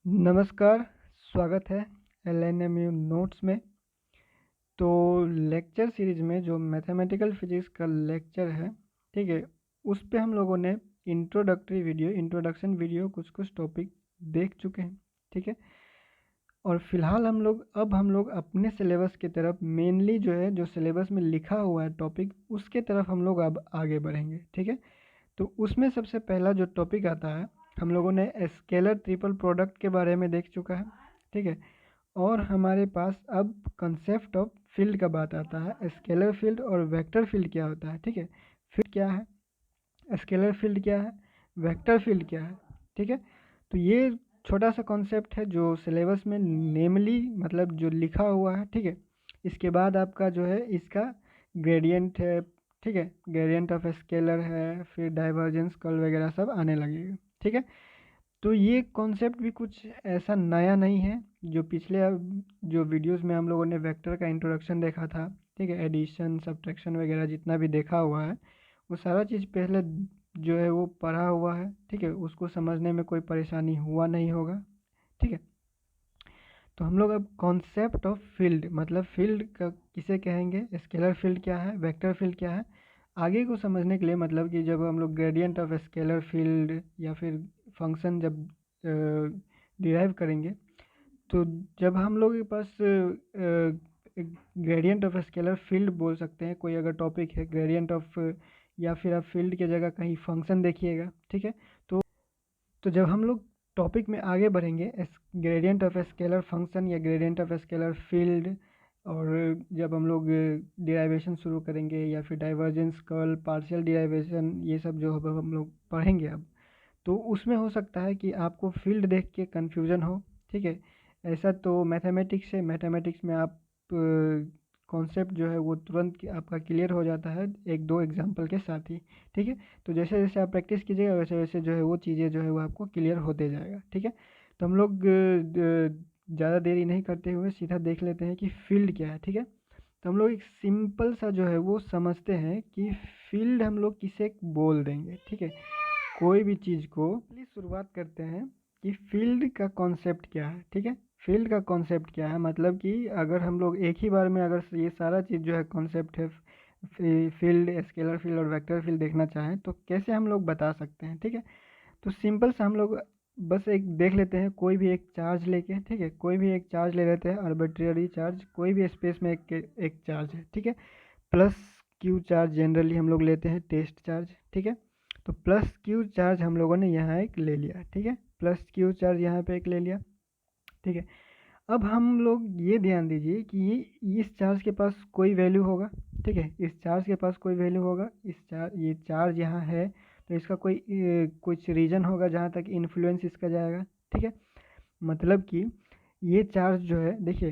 नमस्कार, स्वागत है LNMU नोट्स में। तो लेक्चर सीरीज में जो मैथमेटिकल फिजिक्स का लेक्चर है, ठीक है, उस पे हम लोगों ने इंट्रोडक्शन वीडियो कुछ टॉपिक देख चुके हैं, ठीक है। और फिलहाल हम लोग अपने सिलेबस की तरफ मेनली जो है जो सिलेबस में लिखा हुआ है टॉपिक उसके तरफ हम लोग अब आगे बढ़ेंगे, ठीक है। तो उसमें सबसे पहला जो टॉपिक आता है, हम लोगों ने स्केलर ट्रिपल प्रोडक्ट के बारे में देख चुका है, ठीक है। और हमारे पास अब कंसेप्ट ऑफ फील्ड का बात आता है। स्केलर फील्ड और वेक्टर फील्ड क्या होता है, ठीक है। फील्ड क्या है, स्केलर फील्ड क्या है, वेक्टर फील्ड क्या है, ठीक है। तो ये छोटा सा कॉन्सेप्ट है जो सिलेबस में नेमली मतलब जो लिखा हुआ है, ठीक है। इसके बाद आपका जो है इसका ग्रेडियंट है, ठीक है, ग्रेडियंट ऑफ स्केलर है, फिर डाइवर्जेंस कर्ल वगैरह सब आने लगेगा, ठीक है। तो ये कॉन्सेप्ट भी कुछ ऐसा नया नहीं है। जो पिछले जो वीडियोस में हम लोगों ने वेक्टर का इंट्रोडक्शन देखा था, ठीक है, एडिशन सब्ट्रैक्शन वगैरह जितना भी देखा हुआ है वो सारा चीज़ पहले जो है वो पढ़ा हुआ है, ठीक है। उसको समझने में कोई परेशानी हुआ नहीं होगा, ठीक है। तो हम लोग अब कॉन्सेप्ट ऑफ फील्ड मतलब फील्ड का किसे कहेंगे, स्केलर फील्ड क्या है, वेक्टर फील्ड क्या है, आगे को समझने के लिए मतलब कि जब हम लोग ग्रेडियंट ऑफ स्केलर फील्ड या फिर फंक्शन जब डिराइव करेंगे, तो जब हम लोग के पास ग्रेडियंट ऑफ स्केलर फील्ड बोल सकते हैं कोई अगर टॉपिक है ग्रेडियंट ऑफ, या फिर आप फील्ड की जगह कहीं फंक्शन देखिएगा, ठीक है। तो जब हम लोग टॉपिक में आगे बढ़ेंगे ग्रेडियंट ऑफ स्केलर फंक्शन या ग्रेडियंट ऑफ स्केलर फील्ड, और जब हम लोग डिराइवेशन शुरू करेंगे या फिर डाइवर्जेंस कर्ल पार्शियल डिराइवेशन ये सब जो हम लोग पढ़ेंगे अब, तो उसमें हो सकता है कि आपको फील्ड देख के कन्फ्यूज़न हो, ठीक है। ऐसा तो मैथमेटिक्स में आप कॉन्सेप्ट जो है वो तुरंत आपका क्लियर हो जाता है एक दो एग्जांपल के साथ ही, ठीक है। तो जैसे जैसे आप प्रैक्टिस कीजिएगा वैसे वैसे जो है वो चीज़ें जो है वो आपको क्लियर होते जाएगा, ठीक है। तो हम लोग ज़्यादा देरी नहीं करते हुए सीधा देख लेते हैं कि फील्ड क्या है, ठीक है। तो हम लोग एक सिंपल सा जो है वो समझते हैं कि फील्ड हम लोग किसे बोल देंगे, ठीक है। कोई भी चीज़ को प्लीज शुरुआत करते हैं कि फील्ड का कॉन्सेप्ट क्या है, ठीक है। फील्ड का कॉन्सेप्ट क्या है मतलब कि अगर हम लोग एक ही बार में अगर ये सारा चीज़ जो है कॉन्सेप्ट है फील्ड स्केलर फील्ड और वेक्टर फील्ड देखना चाहें तो कैसे हम लोग बता सकते हैं, ठीक है। तो सिंपल सा हम लोग बस एक देख लेते हैं कोई भी एक चार्ज लेके, ठीक है, कोई भी एक चार्ज ले लेते हैं आर्बिट्रेरी चार्ज, कोई भी स्पेस में एक चार्ज है, ठीक है। प्लस क्यू चार्ज जनरली हम लोग लेते हैं टेस्ट चार्ज, ठीक है। तो प्लस क्यू चार्ज हम लोगों ने यहाँ एक ले लिया, ठीक है, प्लस क्यू चार्ज यहाँ पे एक ले लिया, ठीक है। अब हम लोग ये ध्यान दीजिए कि ये इस चार्ज के पास कोई वैल्यू होगा, ठीक है, इस चार्ज के पास कोई वैल्यू होगा, ये चार्ज यहाँ है तो इसका कोई कुछ रीजन होगा जहाँ तक इन्फ्लुएंस इसका जाएगा, ठीक है। मतलब कि ये चार्ज जो है देखिए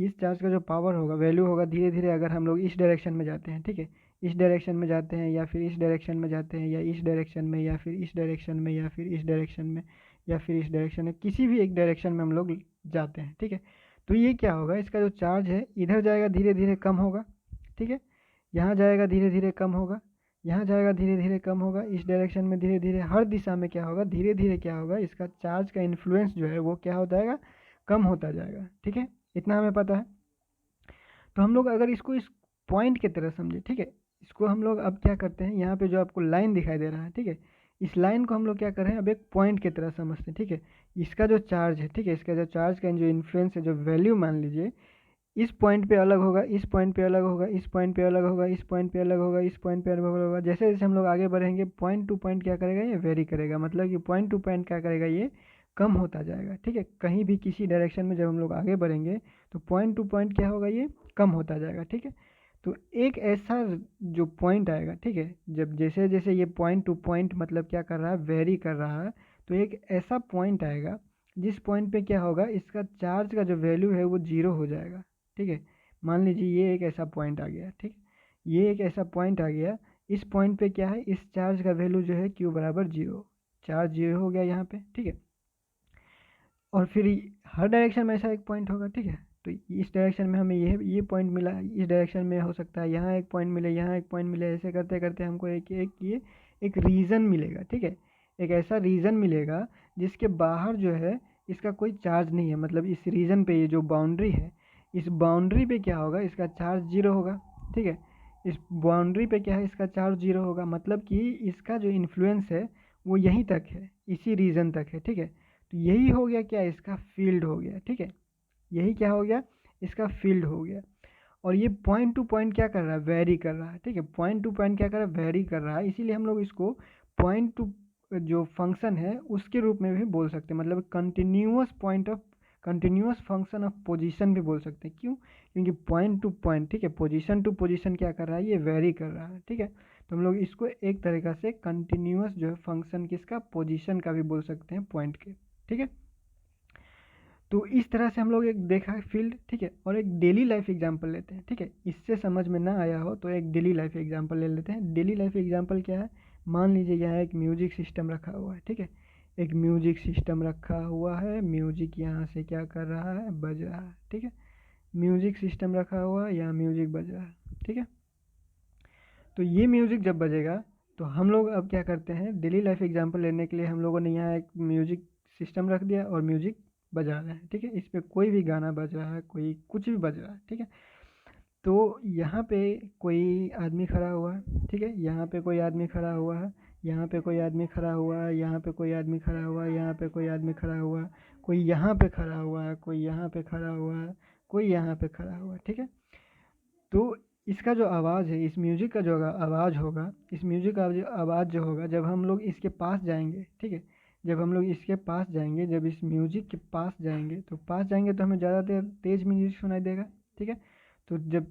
इस चार्ज का जो पावर होगा वैल्यू होगा धीरे धीरे अगर हम लोग इस डायरेक्शन में जाते हैं, ठीक है, इस डायरेक्शन में जाते हैं या फिर इस डायरेक्शन में जाते हैं या इस डायरेक्शन में या फिर इस डायरेक्शन में या फिर इस डायरेक्शन में या फिर इस डायरेक्शन में किसी भी एक डायरेक्शन में हम लोग जाते हैं, ठीक है। तो ये क्या होगा, इसका जो चार्ज है इधर जाएगा धीरे धीरे कम होगा, ठीक है, यहाँ जाएगा धीरे धीरे कम होगा, यहाँ जाएगा धीरे धीरे कम होगा, इस डायरेक्शन में धीरे धीरे हर दिशा में क्या होगा धीरे धीरे क्या होगा इसका चार्ज का इन्फ्लुएंस जो है वो क्या हो जाएगा कम होता जाएगा, ठीक है। इतना हमें पता है। तो हम लोग अगर इसको इस पॉइंट की तरह समझे, ठीक है, इसको हम लोग अब क्या करते हैं यहाँ पे जो आपको लाइन दिखाई दे रहा है, ठीक है, इस लाइन को हम लोग क्या कर रहे हैं अब एक पॉइंट की तरह समझते हैं, ठीक है। इसका जो चार्ज है, ठीक है, इसका जो चार्ज का जो इन्फ्लुएंस है जो वैल्यू मान लीजिए इस पॉइंट पे अलग होगा, इस पॉइंट पे अलग होगा, इस पॉइंट पे अलग होगा, इस पॉइंट पे अलग होगा, इस पॉइंट पे अलग होगा, जैसे जैसे हम लोग आगे बढ़ेंगे पॉइंट टू पॉइंट क्या करेगा ये वेरी करेगा, मतलब कि पॉइंट टू पॉइंट क्या करेगा ये कम होता जाएगा, ठीक है। कहीं भी किसी डायरेक्शन में जब हम लोग आगे बढ़ेंगे तो पॉइंट टू पॉइंट क्या होगा ये कम होता जाएगा, ठीक है। तो एक ऐसा जो पॉइंट आएगा, ठीक है, जब जैसे जैसे ये पॉइंट टू पॉइंट मतलब क्या कर रहा है वेरी कर रहा है, तो एक ऐसा पॉइंट आएगा जिस पॉइंट पे क्या होगा इसका चार्ज का जो वैल्यू है वो जीरो हो जाएगा, ठीक है। मान लीजिए ये एक ऐसा पॉइंट आ गया, ठीक, ये एक ऐसा पॉइंट आ गया, इस पॉइंट पे क्या है इस चार्ज का वैल्यू जो है क्यू बराबर जीरो, चार्ज जीरो हो गया यहाँ पे, ठीक है। और फिर हर डायरेक्शन में ऐसा एक पॉइंट होगा, ठीक है। तो इस डायरेक्शन में हमें ये पॉइंट मिला, इस डायरेक्शन में हो सकता है यहाँ एक पॉइंट मिले, यहाँ एक पॉइंट मिले, ऐसे करते करते हमको एक रीजन मिलेगा, ठीक है, एक ऐसा रीजन मिलेगा जिसके बाहर जो है इसका कोई चार्ज नहीं है, मतलब इस रीजन पे ये जो बाउंड्री है, इस बाउंड्री पे क्या होगा, इसका चार्ज जीरो होगा। ठीक है, इस बाउंड्री पे क्या है, इसका चार्ज जीरो होगा, मतलब कि इसका जो इन्फ्लुएंस है वो यहीं तक है, इसी रीजन तक है। ठीक है, तो यही हो गया क्या, इसका फील्ड हो गया। ठीक है, यही क्या हो गया, इसका फील्ड हो गया। और ये पॉइंट टू पॉइंट क्या कर रहा है, वेरी कर रहा है। ठीक है, पॉइंट टू पॉइंट क्या कर रहा है, वेरी कर रहा है, इसीलिए हम लोग इसको पॉइंट टू जो फंक्शन है उसके रूप में भी बोल सकते हैं, मतलब कंटिन्यूअस फंक्शन ऑफ पोजीशन भी बोल सकते हैं। क्यों, क्योंकि पॉइंट टू पॉइंट, ठीक है, पोजीशन टू पोजीशन क्या कर रहा है, ये वेरी कर रहा है। ठीक है, तो हम लोग इसको एक तरीका से कंटिन्यूअस जो है फंक्शन किसका, पोजीशन का भी बोल सकते हैं, पॉइंट के। ठीक है, तो इस तरह से हम लोग एक देखा है फील्ड। ठीक है, और एक डेली लाइफ एग्जांपल लेते हैं। ठीक है, इससे समझ में ना आया हो तो एक डेली लाइफ एग्जांपल ले लेते हैं। डेली लाइफ एग्जांपल क्या है, मान लीजिए यहाँ एक म्यूजिक सिस्टम रखा हुआ है। ठीक है, एक म्यूजिक सिस्टम रखा हुआ है, म्यूजिक यहाँ से क्या कर रहा है, बज रहा है। ठीक है, म्यूजिक सिस्टम रखा हुआ है, यहाँ म्यूजिक बज रहा है। ठीक है, तो ये म्यूजिक जब बजेगा तो हम लोग अब क्या करते हैं, डेली लाइफ एग्जांपल लेने के लिए हम लोगों ने यहाँ एक म्यूजिक सिस्टम रख दिया और म्यूजिक बजा रहे हैं। ठीक है, इस पर कोई भी गाना बज रहा है, कोई कुछ भी बज रहा है। ठीक है, तो यहाँ पे कोई आदमी खड़ा हुआ है। ठीक है, यहाँ पे कोई आदमी खड़ा हुआ है, यहाँ पे कोई आदमी खड़ा हुआ है, यहाँ पे कोई आदमी खड़ा हुआ है, यहाँ पे कोई आदमी खड़ा हुआ है, कोई यहाँ पे खड़ा हुआ है, कोई यहाँ पे खड़ा हुआ है, कोई यहाँ पे खड़ा हुआ है। ठीक है, तो इसका जो आवाज़ है, इस म्यूजिक का जो आवाज़ होगा, इस म्यूजिक का जो आवाज़ जो होगा, जब हम लोग इसके पास जाएंगे, ठीक है, जब हम लोग इसके पास जाएंगे, जब इस म्यूजिक के पास जाएंगे तो हमें ज़्यादा तेज़ म्यूजिक सुनाई देगा। ठीक है, तो जब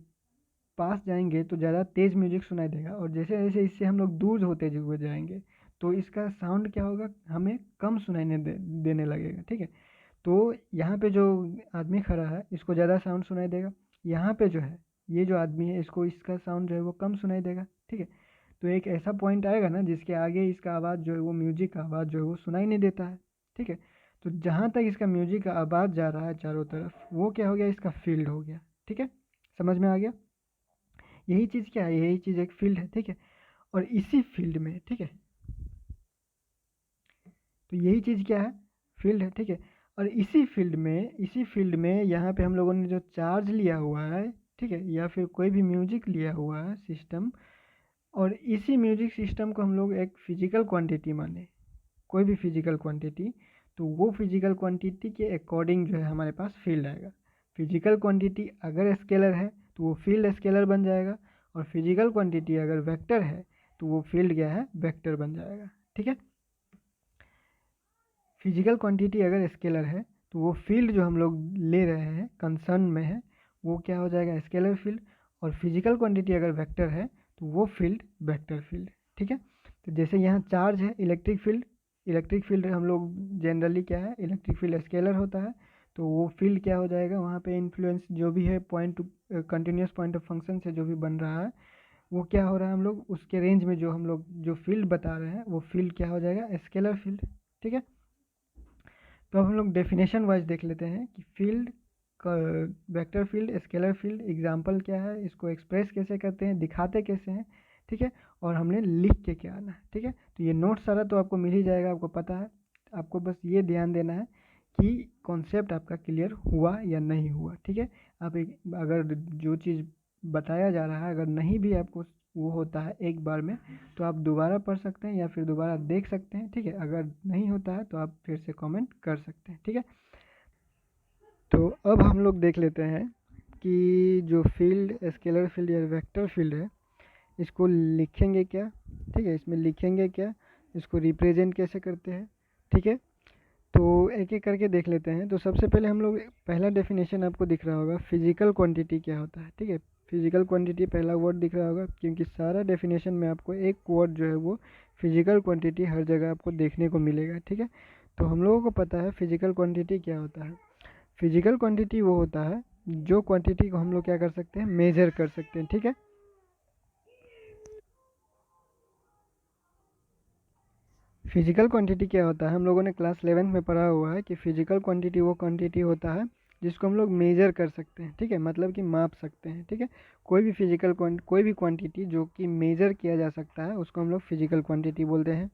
पास जाएंगे तो ज़्यादा तेज़ म्यूजिक सुनाई देगा, और जैसे जैसे इससे हम लोग दूर होते हुए जाएंगे तो इसका साउंड क्या होगा, हमें कम सुनाई देने लगेगा। ठीक है, तो यहाँ पे जो आदमी खड़ा है इसको ज़्यादा साउंड सुनाई देगा, यहाँ पे जो है ये जो आदमी है इसको इसका साउंड जो है वो कम सुनाई देगा। ठीक है, तो एक ऐसा पॉइंट आएगा ना जिसके आगे इसका आवाज़ जो है वो म्यूजिक का आवाज़ जो है वो सुनाई नहीं देता है। ठीक है, तो जहाँ तक इसका म्यूजिक का आवाज़ जा रहा है चारों तरफ, वो क्या हो गया, इसका फील्ड हो गया। ठीक है, समझ में आ गया, यही चीज़ क्या है, यही चीज़ एक फील्ड है। ठीक है, और इसी फील्ड में, ठीक है, तो यही चीज़ क्या है, फील्ड है। ठीक है, और इसी फील्ड में यहाँ पे हम लोगों ने जो चार्ज लिया हुआ है, ठीक है, या फिर कोई भी म्यूजिक लिया हुआ है सिस्टम, और इसी म्यूजिक सिस्टम को हम लोग एक फिजिकल क्वांटिटी माने, कोई भी फिजिकल क्वांटिटी, तो वो फिजिकल क्वांटिटी के अकॉर्डिंग जो है हमारे पास फील्ड आएगा। फिजिकल क्वांटिटी अगर स्केलर है तो वो फील्ड स्केलर बन जाएगा, और फिजिकल क्वांटिटी अगर वेक्टर है तो वो फील्ड क्या है, वेक्टर बन जाएगा। ठीक है, फिजिकल क्वांटिटी अगर स्केलर है तो वो फील्ड जो हम लोग ले रहे हैं कंसर्न में है वो क्या हो जाएगा, स्केलर फील्ड, और फिजिकल क्वांटिटी अगर वेक्टर है तो वो फील्ड वेक्टर फील्ड। ठीक है, तो जैसे यहाँ चार्ज है, इलेक्ट्रिक फील्ड हम लोग जनरली क्या है, इलेक्ट्रिक फील्ड स्केलर होता है, तो वो फील्ड क्या हो जाएगा, वहाँ पे इन्फ्लुएंस जो भी है point two continuous point of function से जो भी बन रहा है वो क्या हो रहा है, हम लोग उसके रेंज में जो हम लोग जो फील्ड बता रहे हैं वो फील्ड क्या हो जाएगा, स्केलर फील्ड। ठीक है, तो अब हम लोग डेफिनेशन वाइज देख लेते हैं कि field, vector field, scalar field example क्या है, इसको एक्सप्रेस कैसे करते हैं, दिखाते कैसे हैं। ठीक है, और हमने लिख के क्या आना है। ठीक है, तो ये नोट सारा तो आपको मिल ही जाएगा, आपको पता है, आपको बस ये ध्यान देना है कि कॉन्सेप्ट आपका क्लियर हुआ या नहीं हुआ। ठीक है, आप एक अगर जो चीज़ बताया जा रहा है अगर नहीं भी आपको वो होता है एक बार में, तो आप दोबारा पढ़ सकते हैं या फिर दोबारा देख सकते हैं। ठीक है, अगर नहीं होता है तो आप फिर से कमेंट कर सकते हैं। ठीक है, तो अब हम लोग देख लेते हैं कि जो फील्ड, स्केलर फील्ड या वेक्टर फील्ड है, इसको लिखेंगे क्या। ठीक है, इसमें लिखेंगे क्या, इसको रिप्रेजेंट कैसे करते हैं। ठीक है, तो एक एक करके देख लेते हैं। तो सबसे पहले हम लोग, पहला डेफिनेशन आपको दिख रहा होगा, फिजिकल क्वांटिटी क्या होता है। ठीक है, फिजिकल क्वांटिटी पहला वर्ड दिख रहा होगा, क्योंकि सारा डेफिनेशन में आपको एक वर्ड जो है वो फिजिकल क्वांटिटी हर जगह आपको देखने को मिलेगा। ठीक है, तो हम लोगों को पता है फिजिकल क्वांटिटी क्या होता है। फिजिकल क्वांटिटी वो होता है जो क्वांटिटी को हम लोग क्या कर सकते हैं, मेजर कर सकते हैं। ठीक है, फिजिकल क्वांटिटी क्या होता है, हम लोगों ने क्लास 11th में पढ़ा हुआ है कि फिजिकल क्वांटिटी वो क्वांटिटी होता है जिसको हम लोग मेजर कर सकते हैं। ठीक है, मतलब कि माप सकते हैं। ठीक है, कोई भी कोई भी क्वांटिटी जो कि मेजर किया जा सकता है उसको हम लोग फिजिकल क्वांटिटी बोलते हैं।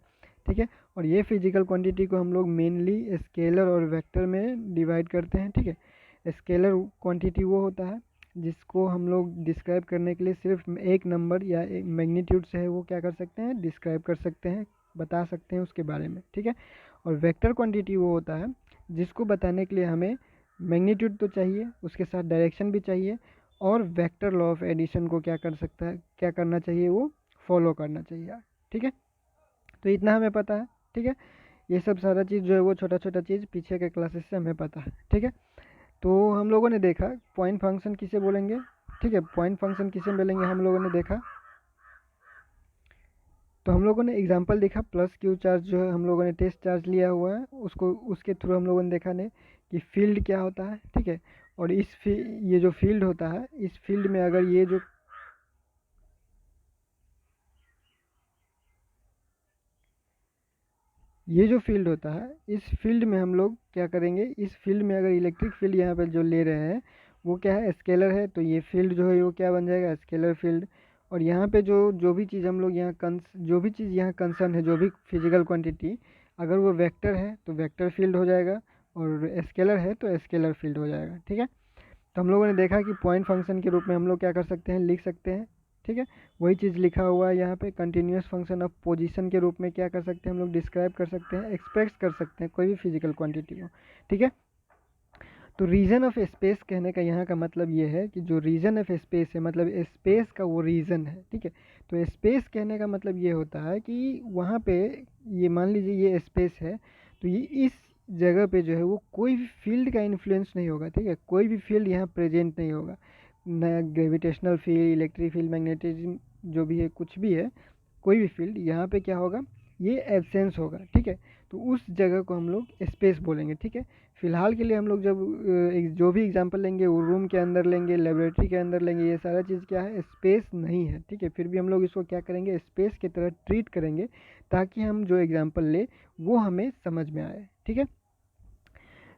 ठीक है। और ये फिजिकल क्वांटिटी को हम लोग मेनली स्केलर और वेक्टर में डिवाइड करते हैं, ठीक है। स्केलर क्वांटिटी वो होता है जिसको हम लोग डिस्क्राइब करने के लिए सिर्फ एक नंबर या एक मैग्नीट्यूड से है वो क्या कर सकते हैं, डिस्क्राइब कर सकते हैं, बता सकते हैं उसके बारे में, ठीक है। और वेक्टर क्वांटिटी वो होता है जिसको बताने के लिए हमें मैग्नीट्यूड तो चाहिए, उसके साथ डायरेक्शन भी चाहिए, और वेक्टर लॉ ऑफ एडिशन को क्या कर सकता है, क्या करना चाहिए, वो फॉलो करना चाहिए, ठीक है। तो इतना हमें पता है, ठीक है। ये सब सारा चीज़ जो है वो छोटा छोटा चीज़ पीछे के क्लासेस से हमें पता है, ठीक है। तो हम लोगों ने देखा पॉइंट फंक्शन किसे बोलेंगे, ठीक है। पॉइंट फंक्शन किसे बोलेंगे हम लोगों ने देखा। तो हम लोगों ने एग्जांपल देखा, प्लस क्यू चार्ज जो है हम लोगों ने टेस्ट चार्ज लिया हुआ है, उसको उसके थ्रू हम लोगों ने देखा ने कि फील्ड क्या होता है, ठीक है। और ये जो फील्ड होता है, इस फील्ड में अगर ये जो फील्ड होता है, इस फील्ड में हम लोग क्या करेंगे, इस फील्ड में अगर इलेक्ट्रिक फील्ड यहाँ पर जो ले रहे हैं वो क्या है, स्केलर है, तो ये फील्ड जो है वो क्या बन जाएगा, स्केलर फील्ड। और यहाँ पे जो जो भी चीज़ हम लोग जो भी चीज़ यहाँ कंसर्न है, जो भी फिजिकल क्वांटिटी, अगर वो वेक्टर है तो वेक्टर फील्ड हो जाएगा, और स्केलर है तो स्केलर फील्ड हो जाएगा, ठीक है। तो हम लोगों ने देखा कि पॉइंट फंक्शन के रूप में हम लोग क्या कर सकते हैं, लिख सकते हैं, ठीक है। वही चीज़ लिखा हुआ है यहाँ पे, कंटिन्यूस फंक्शन ऑफ पोजीशन के रूप में क्या कर सकते हैं हम लोग, डिस्क्राइब कर सकते हैं, एक्सप्रेस कर सकते हैं कोई भी फिजिकल क्वांटिटी को, ठीक है। तो रीजन ऑफ स्पेस कहने का यहाँ का मतलब ये है कि जो रीजन ऑफ स्पेस है, मतलब स्पेस का वो रीजन है, ठीक है। तो स्पेस कहने का मतलब ये होता है कि वहाँ पे, ये मान लीजिए ये स्पेस है, तो ये इस जगह पे जो है वो कोई भी फील्ड का इन्फ्लुएंस नहीं होगा, ठीक है। कोई भी फील्ड यहाँ प्रेजेंट नहीं होगा, न gravitational field, electric field, magnetism, जो भी है, कुछ भी है, कोई भी फील्ड यहाँ पे क्या होगा, ये एब्सेंस होगा, ठीक है। तो उस जगह को हम लोग स्पेस बोलेंगे, ठीक है। फिलहाल के लिए हम लोग जब जो भी एग्जांपल लेंगे वो रूम के अंदर लेंगे, लेबोरेटरी के अंदर लेंगे, ये सारा चीज़ क्या है, स्पेस नहीं है, ठीक है। फिर भी हम लोग इसको क्या करेंगे, स्पेस की तरह ट्रीट करेंगे, ताकि हम जो एग्जांपल ले वो हमें समझ में आए, ठीक है।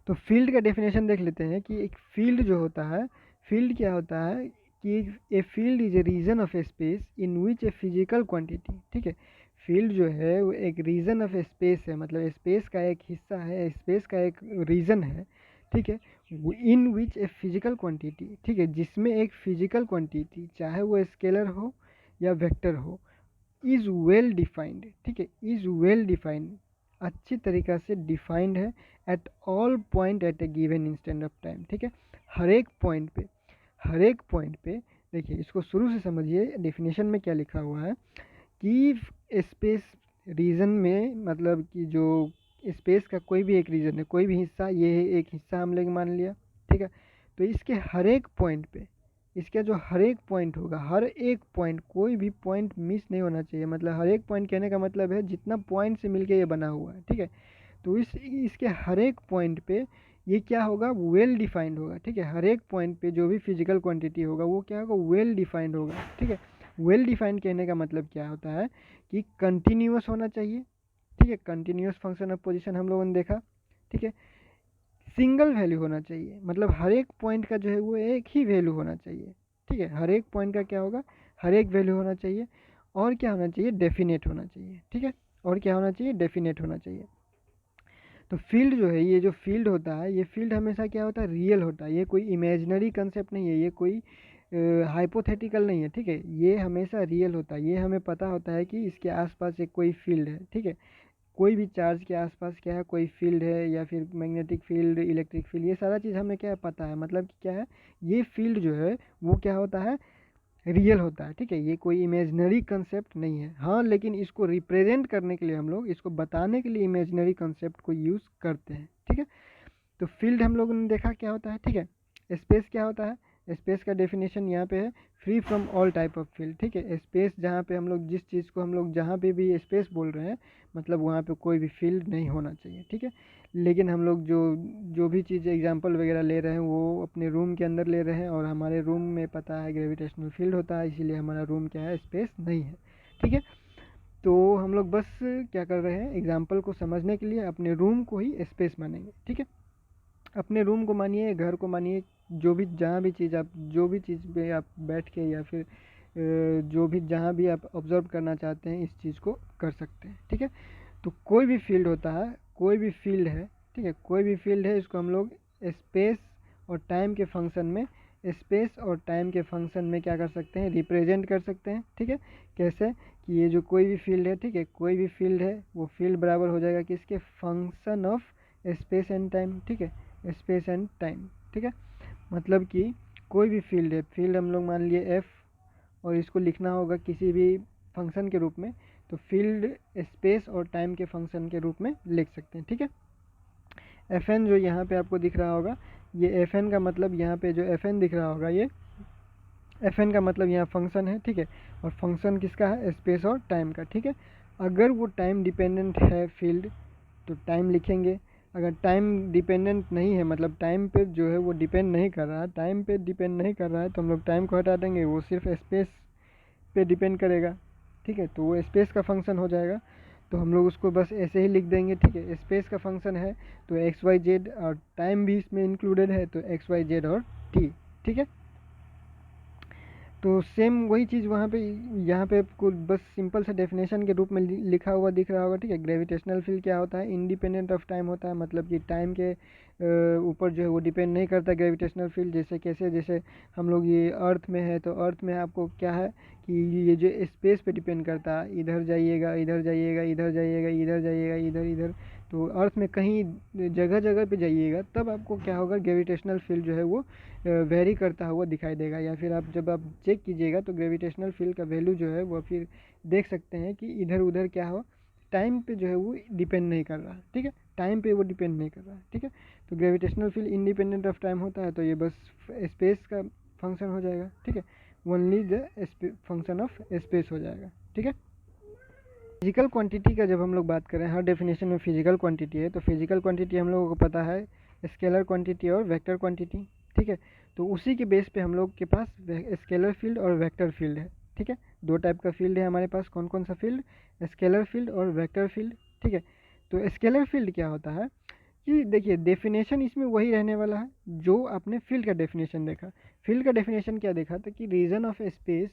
तो फील्ड का डेफिनेशन देख लेते हैं कि एक फील्ड जो होता है, फील्ड क्या होता है कि a field is a region of a space in which a physical quantity, ठीक है। फील्ड जो है वो एक रीजन ऑफ स्पेस है, मतलब स्पेस का एक हिस्सा है, स्पेस का एक रीजन है, ठीक है। इन विच ए फिजिकल क्वांटिटी, ठीक है, जिसमें एक फिजिकल क्वांटिटी, चाहे वो स्केलर हो या वेक्टर हो, इज़ वेल डिफाइंड, ठीक है, इज़ वेल डिफाइंड, अच्छी तरीक़ा से डिफाइंड है, at all point at a given instant of time, ठीक है। हर एक पॉइंट पे, हर एक पॉइंट पे, देखिए इसको शुरू से समझिए, डेफिनेशन में क्या लिखा हुआ है कि स्पेस रीजन में, मतलब कि जो स्पेस का कोई भी एक रीजन है, कोई भी हिस्सा, ये एक हिस्सा हम लोग मान लिया, ठीक है। तो इसके हर एक पॉइंट पे, इसका जो हर एक पॉइंट होगा, हर एक पॉइंट, कोई भी पॉइंट मिस नहीं होना चाहिए, मतलब हर एक पॉइंट कहने का मतलब है जितना पॉइंट से मिलके ये बना हुआ है, ठीक है। तो इसके हर एक पॉइंट पे ये क्या होगा, वेल डिफाइंड होगा, ठीक है। हर एक पॉइंट पे जो भी फिजिकल क्वांटिटी होगा वो क्या होगा, वेल डिफाइंड होगा, ठीक है। वेल डिफाइंड कहने का मतलब क्या होता है कि कंटिन्यूअस होना चाहिए, ठीक है। कंटिन्यूअस फंक्शन ऑफ पोजीशन हम लोगों ने देखा, ठीक है। सिंगल वैल्यू होना चाहिए, मतलब हर एक पॉइंट का जो है वो एक ही वैल्यू होना चाहिए, ठीक है। हर एक पॉइंट का क्या होगा, हर एक वैल्यू होना चाहिए, और क्या होना चाहिए, डेफिनेट होना चाहिए, ठीक है। और क्या होना चाहिए, डेफिनेट होना चाहिए। तो फील्ड जो है, ये जो फील्ड होता है, ये फील्ड हमेशा क्या होता है, रियल होता है, ये कोई इमेजिनरी कंसेप्ट नहीं है, ये कोई हाइपोथेटिकल नहीं है, ठीक है। ये हमेशा रियल होता है, ये हमें पता होता है कि इसके आसपास एक कोई फील्ड है, ठीक है। कोई भी चार्ज के आसपास क्या है, कोई फील्ड है, या फिर मैग्नेटिक फील्ड, इलेक्ट्रिक फील्ड, ये सारा चीज़ हमें क्या पता है, मतलब कि क्या है, ये फील्ड जो है वो क्या होता है, रियल होता है, ठीक है। ये कोई इमेजिनरी कंसेप्ट नहीं है, हाँ, लेकिन इसको रिप्रेजेंट करने के लिए हम लोग, इसको बताने के लिए इमेजिनरी कंसेप्ट को यूज़ करते हैं, ठीक है। तो फील्ड हम लोगों ने देखा क्या होता है, ठीक है। स्पेस क्या होता है, स्पेस का डेफिनेशन यहाँ पे है, free from all type of field, ठीक है। स्पेस जहाँ पे हम लोग, जिस चीज़ को हम लोग जहाँ पे भी स्पेस बोल रहे हैं, मतलब वहाँ पे कोई भी फील्ड नहीं होना चाहिए, ठीक है। लेकिन हम लोग जो जो भी चीज़ एग्जांपल वगैरह ले रहे हैं वो अपने रूम के अंदर ले रहे हैं, और हमारे रूम में पता है ग्रेविटेशनल फील्ड होता है, इसीलिए हमारा रूम क्या है, स्पेस नहीं है, ठीक है। तो हम लोग बस क्या कर रहे हैं, एग्जाम्पल को समझने के लिए अपने रूम को ही स्पेस मानेंगे, ठीक है। अपने रूम को मानिए, घर को मानिए, जो भी जहाँ भी चीज़ आप, जो भी चीज़ पे आप बैठ के, या फिर जो भी जहाँ भी आप ऑब्जर्व करना चाहते हैं, इस चीज़ को कर सकते हैं, ठीक है। तो कोई भी फील्ड होता है, कोई भी फील्ड है, ठीक है, कोई भी फील्ड है, इसको हम लोग स्पेस और टाइम के फंक्शन में, स्पेस और टाइम के फंक्शन में क्या कर सकते हैं, रिप्रेजेंट कर सकते हैं। ठीक है, कैसे कि ये जो कोई भी फील्ड है, ठीक है, कोई भी फील्ड है, वो फील्ड बराबर हो जाएगा किसके, function of space and time. ठीक है, स्पेस एंड टाइम। ठीक है, मतलब कि कोई भी फील्ड है, फील्ड हम लोग मान लिए एफ, और इसको लिखना होगा किसी भी फंक्शन के रूप में, तो फील्ड स्पेस और टाइम के फंक्शन के रूप में लिख सकते हैं। ठीक है, एफ एन जो यहाँ पे आपको दिख रहा होगा, ये एफ एन का मतलब यहाँ पे जो एफ एन दिख रहा होगा, ये एफ एन का मतलब यहाँ फंक्शन है। ठीक है, और फंक्शन किसका है, स्पेस और टाइम का। ठीक है, अगर वो टाइम डिपेंडेंट है फील्ड तो टाइम लिखेंगे, अगर टाइम डिपेंडेंट नहीं है, मतलब टाइम पे जो है वो डिपेंड नहीं कर रहा है, टाइम पे डिपेंड नहीं कर रहा है, तो हम लोग टाइम को हटा देंगे, वो सिर्फ स्पेस पे डिपेंड करेगा। ठीक है, तो वो स्पेस का फंक्शन हो जाएगा, तो हम लोग उसको बस ऐसे ही लिख देंगे। ठीक है, स्पेस का फंक्शन है तो एक्स वाई जेड, और टाइम भी इसमें इंक्लूडेड है तो एक्स वाई जेड और टी। ठीक है, तो सेम वही चीज़ वहाँ पे, यहाँ पे आपको बस सिंपल से डेफिनेशन के रूप में लिखा हुआ दिख रहा होगा। ठीक है, ग्रेविटेशनल फील्ड क्या होता है, इंडिपेंडेंट ऑफ टाइम होता है, मतलब कि टाइम के ऊपर जो है वो डिपेंड नहीं करता ग्रेविटेशनल फील्ड। जैसे कैसे, जैसे हम लोग ये अर्थ में है, तो अर्थ में आपको क्या है कि ये जो स्पेस पे डिपेंड करता है, इधर जाइएगा, इधर जाइएगा, इधर जाइएगा, इधर जाइएगा, इधर इधर, तो अर्थ में कहीं जगह जगह पे जाइएगा तब आपको क्या होगा, ग्रेविटेशनल फील्ड जो है वो वेरी करता हुआ दिखाई देगा, या फिर आप जब आप चेक कीजिएगा तो ग्रेविटेशनल फील्ड का वैल्यू जो है वो फिर देख सकते हैं कि इधर उधर क्या हो, टाइम पे जो है वो डिपेंड नहीं कर रहा। ठीक है, टाइम पे वो डिपेंड नहीं कर रहा है। ठीक है, तो gravitational field independent of time होता है, तो ये बस स्पेस का फंक्शन हो जाएगा। ठीक है, only the function of space हो जाएगा। ठीक है, फिजिकल क्वांटिटी का जब हम लोग बात करें, हर डेफिनेशन में फिजिकल क्वांटिटी है, तो फिजिकल क्वांटिटी हम लोगों को पता है स्केलर क्वांटिटी और वेक्टर क्वांटिटी। ठीक है, तो उसी के बेस पे हम लोग के पास स्केलर फील्ड और वेक्टर फील्ड है। ठीक है, दो टाइप का फील्ड है हमारे पास, कौन कौन सा फील्ड, स्केलर फील्ड और वेक्टर फील्ड। ठीक है, तो स्केलर फील्ड क्या होता है कि देखिए डेफिनेशन इसमें वही रहने वाला है जो आपने फील्ड का डेफिनेशन देखा। फील्ड का डेफिनेशन क्या देखा था कि रीजन ऑफ स्पेस,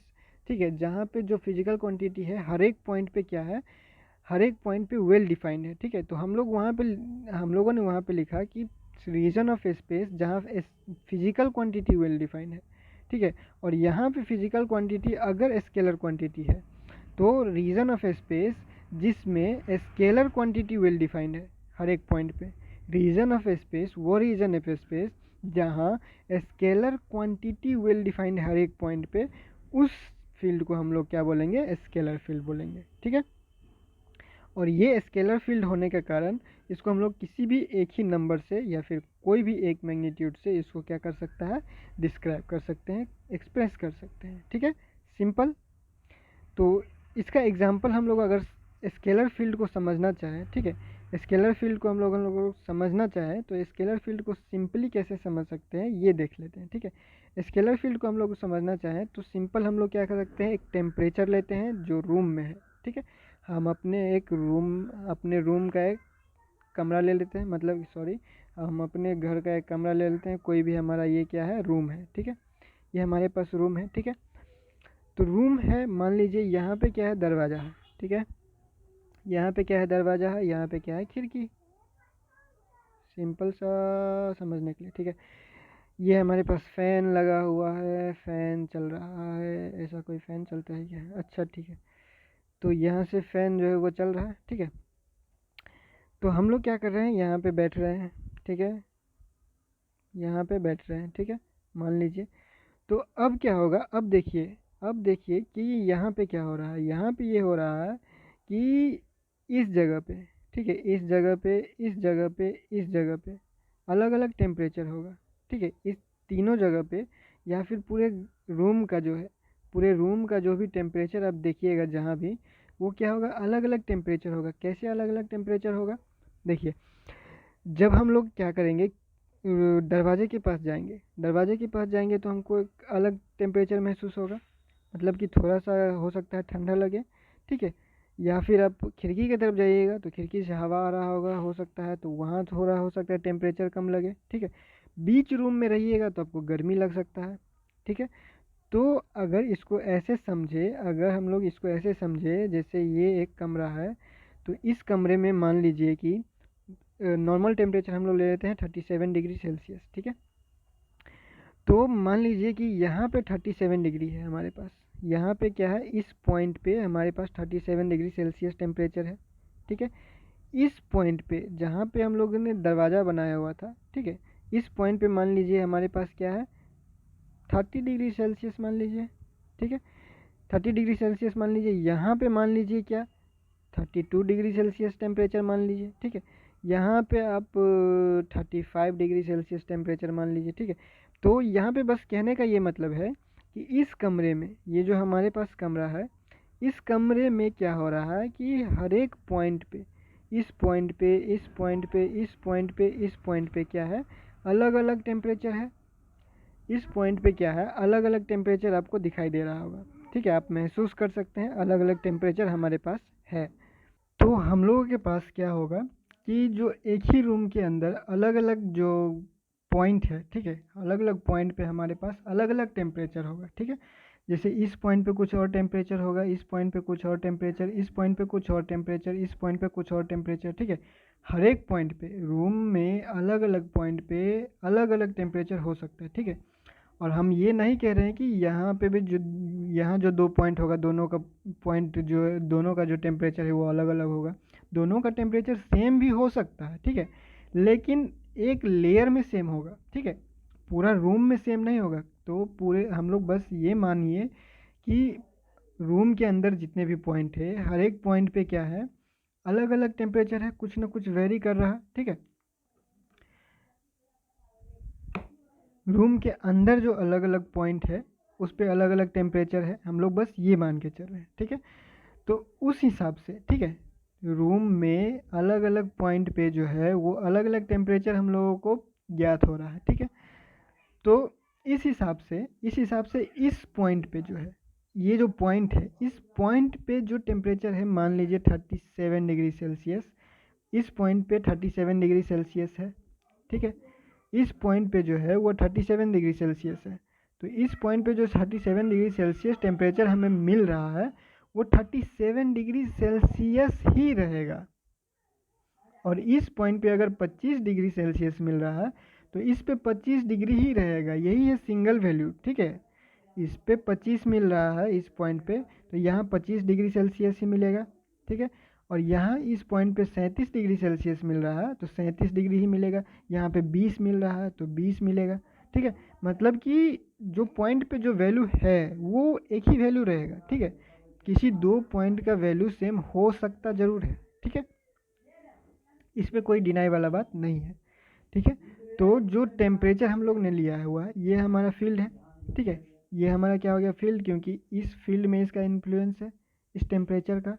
ठीक है, जहाँ पे जो फिजिकल क्वांटिटी है हर एक पॉइंट पे क्या है, हर एक पॉइंट पे वेल डिफाइंड है। ठीक है, तो हम लोग वहाँ पे, हम लोगों ने वहाँ पे लिखा कि रीजन ऑफ स्पेस जहाँ फिजिकल क्वांटिटी वेल डिफाइंड है। ठीक है, और यहाँ पे फिजिकल क्वांटिटी अगर स्केलर क्वांटिटी है, तो रीजन ऑफ स्पेस जिसमें स्केलर क्वांटिटी वेल डिफाइंड है हर एक पॉइंट पे, रीजन ऑफ स्पेस वो रीजन ऑफ स्पेस जहाँ स्केलर क्वांटिटी वेल डिफाइंड हर एक पॉइंट पे, उस फील्ड को हम लोग क्या बोलेंगे, स्केलर फील्ड बोलेंगे। ठीक है, और ये स्केलर फील्ड होने के कारण इसको हम लोग किसी भी एक ही नंबर से या फिर कोई भी एक मैग्नीट्यूड से इसको क्या कर सकता है, डिस्क्राइब कर सकते हैं, एक्सप्रेस कर सकते हैं। ठीक है, सिंपल। तो इसका एग्जांपल हम लोग अगर स्केलर फील्ड को समझना चाहें, ठीक है, स्केलर फील्ड को हम लोगों को समझना चाहें तो स्केलर फील्ड को सिंपली कैसे समझ सकते हैं ये देख लेते हैं। ठीक है, स्केलर फील्ड को हम लोग समझना चाहें तो सिंपल हम लोग क्या कर सकते हैं, एक टेम्परेचर लेते हैं जो रूम में है। ठीक है, हम अपने रूम का एक कमरा ले लेते हैं, मतलब सॉरी, हम अपने घर का एक कमरा ले लेते हैं, कोई भी हमारा ये क्या है, रूम है। ठीक है, ये हमारे पास रूम है। ठीक है, तो रूम है, मान लीजिए यहाँ पे क्या है, दरवाज़ा है। ठीक है, यहाँ पे क्या है, दरवाज़ा है, यहाँ पे क्या है, खिड़की, सिंपल सा समझने के लिए। ठीक है, ये हमारे पास फ़ैन लगा हुआ है, फ़ैन चल रहा है, ऐसा कोई फ़ैन चलता है क्या, अच्छा ठीक है, तो यहाँ से फ़ैन जो है वो चल रहा है। ठीक है, तो हम लोग क्या कर रहे हैं, यहाँ पे बैठ रहे हैं। ठीक है, यहाँ पे बैठ रहे हैं। ठीक है, मान लीजिए, तो अब क्या होगा, अब देखिए कि यहाँ पे क्या हो रहा है, यहाँ पे ये हो रहा है कि इस जगह पे, ठीक है, इस जगह पे, इस जगह पे, इस जगह पे अलग अलग टेम्परेचर होगा। ठीक है, इस तीनों जगह पे, या फिर पूरे रूम का जो है, पूरे रूम का जो भी टेम्परेचर आप देखिएगा जहाँ भी, वो क्या होगा, अलग अलग टेम्परेचर होगा। कैसे अलग अलग टेम्परेचर होगा, देखिए, जब हम लोग क्या करेंगे, दरवाजे के पास जाएंगे, दरवाजे के पास जाएंगे तो हमको एक अलग टेम्परेचर महसूस होगा, मतलब कि थोड़ा सा हो सकता है ठंडा लगे। ठीक है, या फिर आप खिड़की की तरफ जाइएगा तो खिड़की से हवा आ रहा होगा, हो सकता है तो वहाँ थोड़ा हो सकता है टेम्परेचर कम लगे। ठीक है, बीच रूम में रहिएगा तो आपको गर्मी लग सकता है। ठीक है, तो अगर इसको ऐसे समझे, अगर हम लोग इसको ऐसे समझे जैसे ये एक कमरा है, तो इस कमरे में मान लीजिए कि नॉर्मल टेम्परेचर हम लोग ले लेते हैं 37 डिग्री सेल्सियस, ठीक है। तो मान लीजिए कि यहाँ पे 37 डिग्री है हमारे पास, यहाँ पे क्या है, इस पॉइंट पे हमारे पास 37 डिग्री सेल्सियस टेम्परेचर है, ठीक है। इस पॉइंट पे जहाँ पे हम लोगों ने दरवाज़ा बनाया हुआ था, ठीक है, इस पॉइंट पे मान लीजिए हमारे पास क्या है, 30 डिग्री सेल्सियस मान लीजिए, ठीक है। 30 डिग्री सेल्सियस मान लीजिए, यहाँ पे मान लीजिए क्या, 32 डिग्री सेल्सियस टेम्परेचर मान लीजिए, ठीक है। यहाँ पे आप 35 डिग्री सेल्सियस टेम्परेचर मान लीजिए, ठीक है। तो यहाँ पे बस कहने का ये मतलब है कि इस कमरे में, ये जो हमारे पास कमरा है, इस कमरे में क्या हो रहा है कि हर एक पॉइंट पे, इस पॉइंट पे, इस पॉइंट पे, इस पॉइंट पे, इस पॉइंट पे क्या है, अलग अलग टेम्परेचर है। इस पॉइंट पे क्या है, अलग अलग टेम्परेचर आपको दिखाई दे रहा होगा, ठीक है। आप महसूस कर सकते हैं अलग अलग टेम्परेचर हमारे पास है। तो हम लोगों के पास क्या होगा कि जो एक ही रूम के अंदर अलग अलग जो पॉइंट है, ठीक है, अलग अलग पॉइंट पे हमारे पास अलग अलग टेम्परेचर होगा, ठीक है। जैसे इस पॉइंट पे कुछ और टेम्परेचर होगा, इस पॉइंट पे कुछ और टेम्परेचर, इस पॉइंट पे कुछ और टेम्परेचर, इस पॉइंट पे कुछ और टेम्परेचर, ठीक है। हर एक पॉइंट पे, रूम में अलग अलग पॉइंट पे अलग अलग टेम्परेचर हो सकता है, ठीक है। और हम ये नहीं कह रहे हैं कि यहाँ पे भी जो, यहाँ जो दो पॉइंट होगा, दोनों का पॉइंट जो है, दोनों का जो टेम्परेचर है वो अलग अलग होगा। दोनों का टेम्परेचर सेम भी हो सकता है, ठीक है, लेकिन एक लेयर में सेम होगा, ठीक है, पूरा रूम में सेम नहीं होगा। तो पूरे हम लोग बस ये मानिए कि रूम के अंदर जितने भी पॉइंट है, हर एक पॉइंट पे क्या है, अलग अलग टेम्परेचर है, कुछ ना कुछ वेरी कर रहा है, ठीक है। रूम के अंदर जो अलग अलग पॉइंट है उस पर अलग अलग टेम्परेचर है, हम लोग बस ये मान के चल रहे हैं, ठीक है। तो उस हिसाब से, ठीक है, रूम में अलग अलग पॉइंट पे जो है वो अलग अलग टेम्परेचर हम लोगों को ज्ञात हो रहा है, ठीक है। तो इस हिसाब से इस पॉइंट पे जो है, ये जो पॉइंट है, इस पॉइंट पे जो टेम्परेचर है, मान लीजिए 37 डिग्री सेल्सियस, इस पॉइंट पे 37 डिग्री सेल्सियस है, ठीक है। इस पॉइंट पे जो है वो 37 डिग्री सेल्सियस है। तो इस पॉइंट पे जो 37 डिग्री सेल्सियस टेम्परेचर हमें मिल रहा है वो 37 डिग्री सेल्सियस ही रहेगा। और इस पॉइंट पे अगर 25 डिग्री सेल्सियस मिल रहा है तो इस पे 25 डिग्री ही रहेगा, यही है सिंगल वैल्यू, ठीक है। इस पे 25 मिल रहा है इस पॉइंट पे, तो यहाँ 25 डिग्री सेल्सियस ही मिलेगा, ठीक है। और यहाँ इस पॉइंट पे 37 डिग्री सेल्सियस मिल रहा है तो 37 डिग्री ही मिलेगा। यहाँ पे 20 मिल रहा है तो 20 मिलेगा, ठीक है। मतलब कि जो पॉइंट पे जो वैल्यू है वो एक ही वैल्यू रहेगा, ठीक है। किसी दो पॉइंट का वैल्यू सेम हो सकता ज़रूर है, ठीक है, इस पर कोई डिनाई वाला बात नहीं है, ठीक है। तो जो टेम्परेचर हम लोग ने लिया हुआ है ये हमारा फील्ड है, ठीक है। ये हमारा क्या हो गया, फील्ड, क्योंकि इस फील्ड में इसका इन्फ्लुएंस है इस टेम्परेचर का,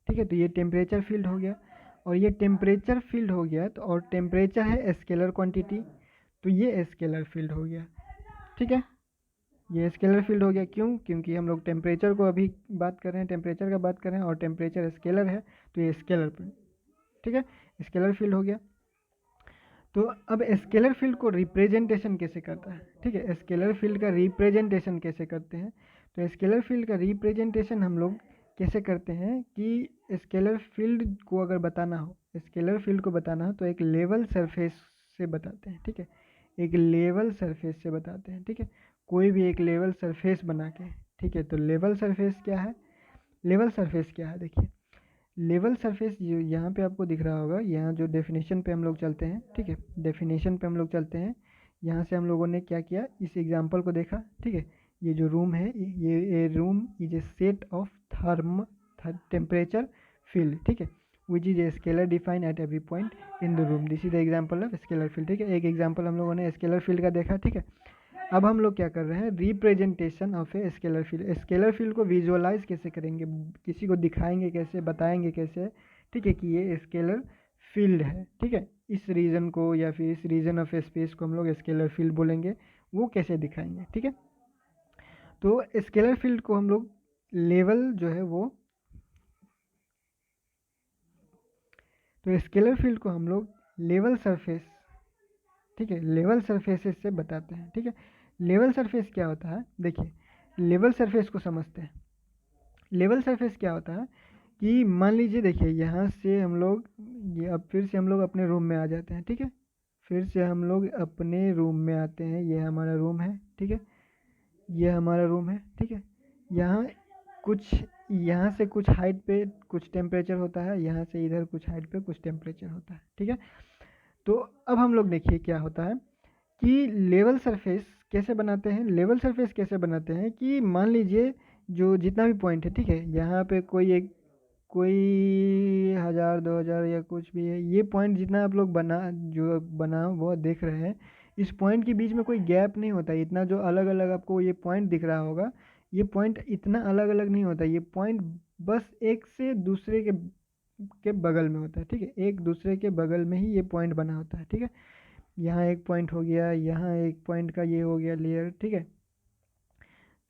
ठीक है। तो ये टेम्परेचर फील्ड हो गया, और ये टेम्परेचर फील्ड हो गया तो, और टेम्परेचर है स्केलर क्वांटिटी, तो ये स्केलर फील्ड हो गया, ठीक है। ये स्केलर फील्ड हो गया, क्यों, क्योंकि हम लोग टेम्परेचर को अभी बात कर रहे हैं, टेम्परेचर का बात कर रहे हैं, और टेम्परेचर स्केलर है तो ये स्केलर फील्ड, ठीक है, स्केलर फील्ड हो गया। तो अब स्केलर फील्ड को रिप्रेजेंटेशन कैसे करता है, ठीक है, स्केलर फील्ड का रिप्रेजेंटेशन कैसे करते हैं। तो स्केलर फील्ड का रिप्रेजेंटेशन हम लोग कैसे करते हैं कि स्केलर फील्ड को अगर बताना हो, स्केलर फील्ड को बताना हो तो एक लेवल सरफेस से बताते हैं, ठीक है, एक लेवल सरफेस से बताते हैं, ठीक है। कोई भी एक लेवल सरफेस बना के, ठीक है। तो लेवल सरफेस क्या है, लेवल सरफेस क्या है, देखिए, लेवल सरफेस जो यहाँ पे आपको दिख रहा होगा, यहाँ जो डेफिनेशन पे हम लोग चलते हैं, ठीक है, डेफिनेशन पे हम लोग चलते हैं। यहाँ से हम लोगों ने क्या किया, इस एग्जांपल को देखा, ठीक है। ये जो रूम है, ये room is a set of temperature field, ठीक है, which is a scalar define at every point in the room, this is the example of scalar field, ठीक है। एक एग्जाम्पल हम लोगों ने स्केलर फील्ड का देखा, ठीक है। अब हम लोग क्या कर रहे हैं, representation of a scalar field. Scalar field को विजुअलाइज कैसे करेंगे, किसी को दिखाएंगे कैसे, बताएंगे कैसे, ठीक है, कि ये स्केलर फील्ड है, ठीक है। इस रीजन को या फिर इस रीजन ऑफ स्पेस को हम लोग स्केलर फील्ड बोलेंगे, वो कैसे दिखाएंगे, ठीक है। तो स्केलर फील्ड को हम लोग लेवल जो है वो, तो स्केलर फील्ड को हम लोग लेवल सरफेस, ठीक है, लेवल सरफेसेस से बताते हैं, ठीक है। लेवल सरफेस क्या होता है, देखिए, लेवल सरफेस को समझते हैं। लेवल सरफेस क्या होता है कि मान लीजिए देखिए यहाँ से हम लोग ये अब फिर से हम लोग अपने रूम में आ जाते हैं, ठीक है। फिर से हम लोग अपने रूम में आते हैं, ये हमारा रूम है, ठीक है। ये हमारा रूम है, ठीक है। यहाँ कुछ यहाँ से कुछ हाइट पे कुछ टेम्परेचर होता है, यहाँ से इधर कुछ हाइट पे कुछ टेम्परेचर होता है, ठीक है। तो अब हम लोग देखिए क्या होता है कि लेवल सरफेस कैसे बनाते हैं। लेवल सरफेस कैसे बनाते हैं कि मान लीजिए जो जितना भी पॉइंट है, ठीक है, यहाँ पे कोई 1000 2000 या कुछ भी है, ये पॉइंट जितना आप लोग बना वो देख रहे हैं, इस पॉइंट के बीच में कोई गैप नहीं होता। इतना जो अलग अलग आपको ये पॉइंट दिख रहा होगा, ये पॉइंट इतना अलग अलग नहीं होता। ये पॉइंट बस एक से दूसरे के बगल में होता है, ठीक है। एक दूसरे के बगल में ही ये पॉइंट बना होता है, ठीक है। यहाँ एक पॉइंट हो गया, यहाँ एक पॉइंट का ये हो गया लेयर, ठीक है।